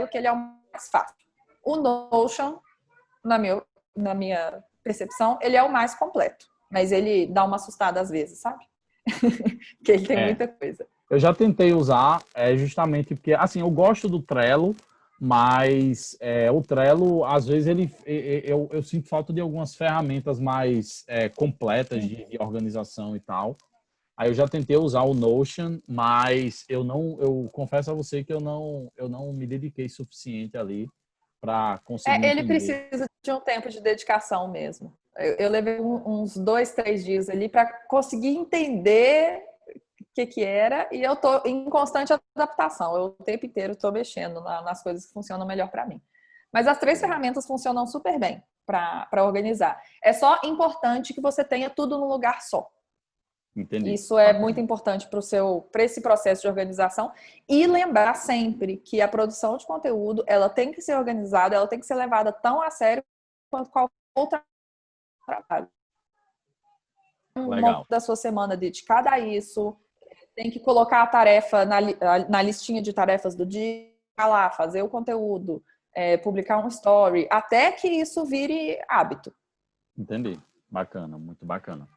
que ele é o mais fácil. O Notion, na minha percepção, ele é o mais completo. Mas ele dá uma assustada às vezes, sabe? Porque ele tem muita coisa.
Eu já tentei usar, justamente porque, assim, eu gosto do Trello, mas o Trello, às vezes, eu sinto falta de algumas ferramentas mais completas de organização e tal. Aí eu já tentei usar o Notion, mas eu confesso a você que eu não me dediquei suficiente ali para conseguir
Ele
entender.
precisa de um tempo de dedicação mesmo. Eu levei uns 2, 3 dias ali para conseguir entender o que era, e eu tô em constante adaptação. Eu o tempo inteiro estou mexendo nas coisas que funcionam melhor para mim. Mas as 3 ferramentas funcionam super bem para organizar. É só importante que você tenha tudo num lugar só.
Entendi.
Isso é muito importante para esse processo de organização. E lembrar sempre que a produção de conteúdo, ela tem que ser organizada, ela tem que ser levada tão a sério quanto qualquer outro trabalho. Um momento da sua semana dedicada a isso, tem que colocar a tarefa na listinha de tarefas do dia, lá, fazer o conteúdo, publicar um story, até que isso vire hábito.
Entendi. Bacana, muito bacana.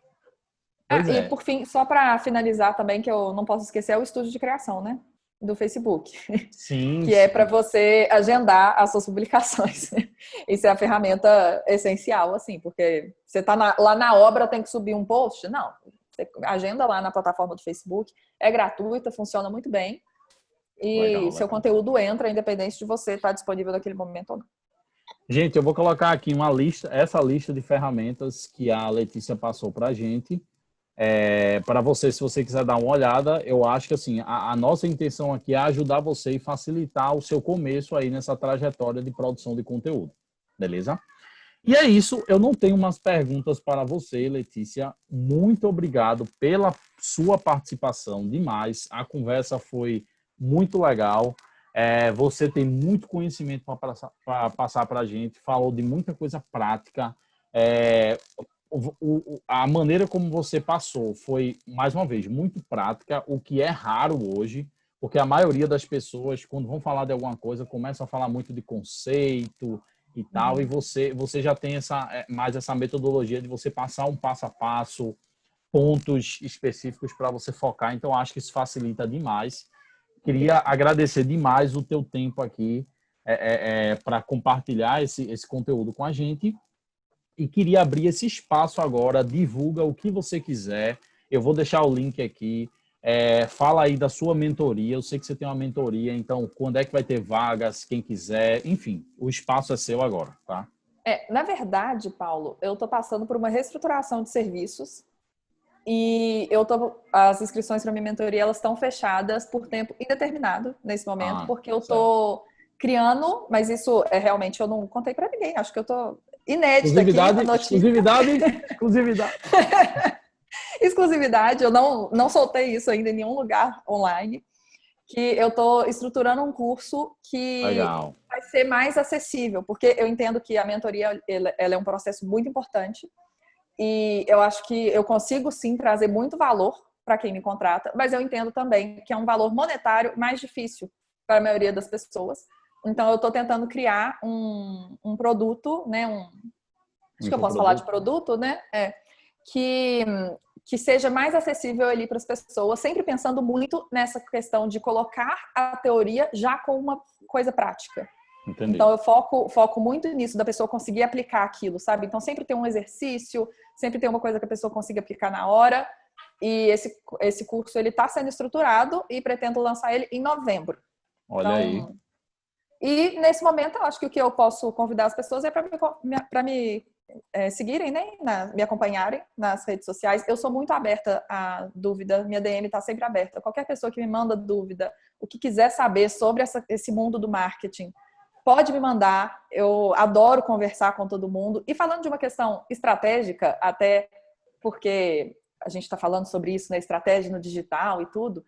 E por fim, só para finalizar também, que eu não posso esquecer, é o estúdio de criação, né? Do Facebook.
Sim.
Que é para você agendar as suas publicações. Isso é a ferramenta essencial, assim, porque você tá lá na obra, tem que subir um post? Não. Você agenda lá na plataforma do Facebook, é gratuita, funciona muito bem. E seu conteúdo entra, independente de você estar disponível naquele momento ou não.
Gente, eu vou colocar aqui essa lista de ferramentas que a Letícia passou para a gente. Para você, se você quiser dar uma olhada, eu acho que assim, a nossa intenção aqui é ajudar você e facilitar o seu começo aí nessa trajetória de produção de conteúdo. Beleza? E é isso, eu não tenho umas perguntas para você, Letícia. Muito obrigado pela sua participação demais. A conversa foi muito legal. Você tem muito conhecimento para passar para a gente, falou de muita coisa prática. A maneira como você passou foi, mais uma vez, muito prática, o que é raro hoje, porque a maioria das pessoas, quando vão falar de alguma coisa, começam a falar muito de conceito e tal, e você já tem mais essa metodologia de você passar um passo a passo, pontos específicos para você focar, então acho que isso facilita demais. Queria agradecer demais o teu tempo aqui para compartilhar esse conteúdo com a gente. E queria abrir esse espaço agora, divulga o que você quiser. Eu vou deixar o link aqui. Fala aí da sua mentoria. Eu sei que você tem uma mentoria, então quando é que vai ter vagas, quem quiser, enfim, o espaço é seu agora, tá?
Na verdade, Paulo, eu estou passando por uma reestruturação de serviços e as inscrições para minha mentoria elas estão fechadas por tempo indeterminado nesse momento, porque eu estou criando, mas isso realmente eu não contei para ninguém. Acho que eu estou inédita aqui.
Exclusividade.
Exclusividade, eu não soltei isso ainda em nenhum lugar online, que eu estou estruturando um curso que vai ser mais acessível, porque eu entendo que a mentoria ela é um processo muito importante e eu acho que eu consigo sim trazer muito valor para quem me contrata, mas eu entendo também que é um valor monetário mais difícil para a maioria das pessoas. Então eu estou tentando criar um produto, né? Acho que eu posso falar de produto, né? Que seja mais acessível ali para as pessoas, sempre pensando muito nessa questão de colocar a teoria já com uma coisa prática. Entendi. Então eu foco muito nisso, da pessoa conseguir aplicar aquilo, sabe? Então sempre tem um exercício, sempre tem uma coisa que a pessoa consiga aplicar na hora. E esse curso ele está sendo estruturado e pretendo lançar ele em novembro.
Olha aí.
E nesse momento eu acho que o que eu posso convidar as pessoas é para me seguirem, né? Me acompanharem nas redes sociais. Eu sou muito aberta a dúvida, minha DM está sempre aberta. Qualquer pessoa que me manda dúvida, o que quiser saber sobre esse mundo do marketing, pode me mandar. Eu adoro conversar com todo mundo. E falando de uma questão estratégica, até porque a gente está falando sobre isso, né, estratégia no digital e tudo,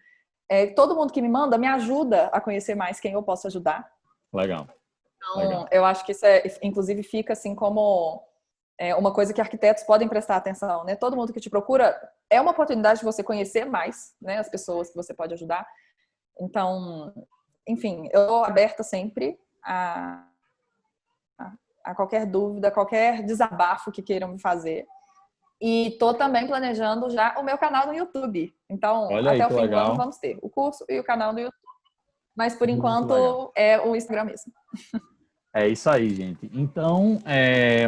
todo mundo que me manda me ajuda a conhecer mais quem eu posso ajudar.
Legal.
Então,
Legal.
eu acho que isso inclusive fica assim como uma coisa que arquitetos podem prestar atenção, né? Todo mundo que te procura é uma oportunidade de você conhecer mais, né, as pessoas que você pode ajudar. Então, enfim, eu estou aberta sempre a qualquer dúvida, qualquer desabafo que queiram me fazer. E estou também planejando já o meu canal no YouTube. Então,
Olha aí
até o
que
fim do ano
legal.
vamos ter o curso e o canal no YouTube. Mas, por
Muito legal.
enquanto, é o Instagram mesmo.
É isso aí, gente. Então,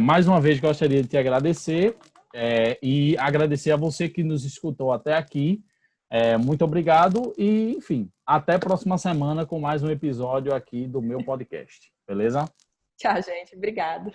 mais uma vez gostaria de te agradecer e agradecer a você que nos escutou até aqui. Muito obrigado e, enfim, até a próxima semana com mais um episódio aqui do meu podcast. Beleza?
Tchau, gente. Obrigada.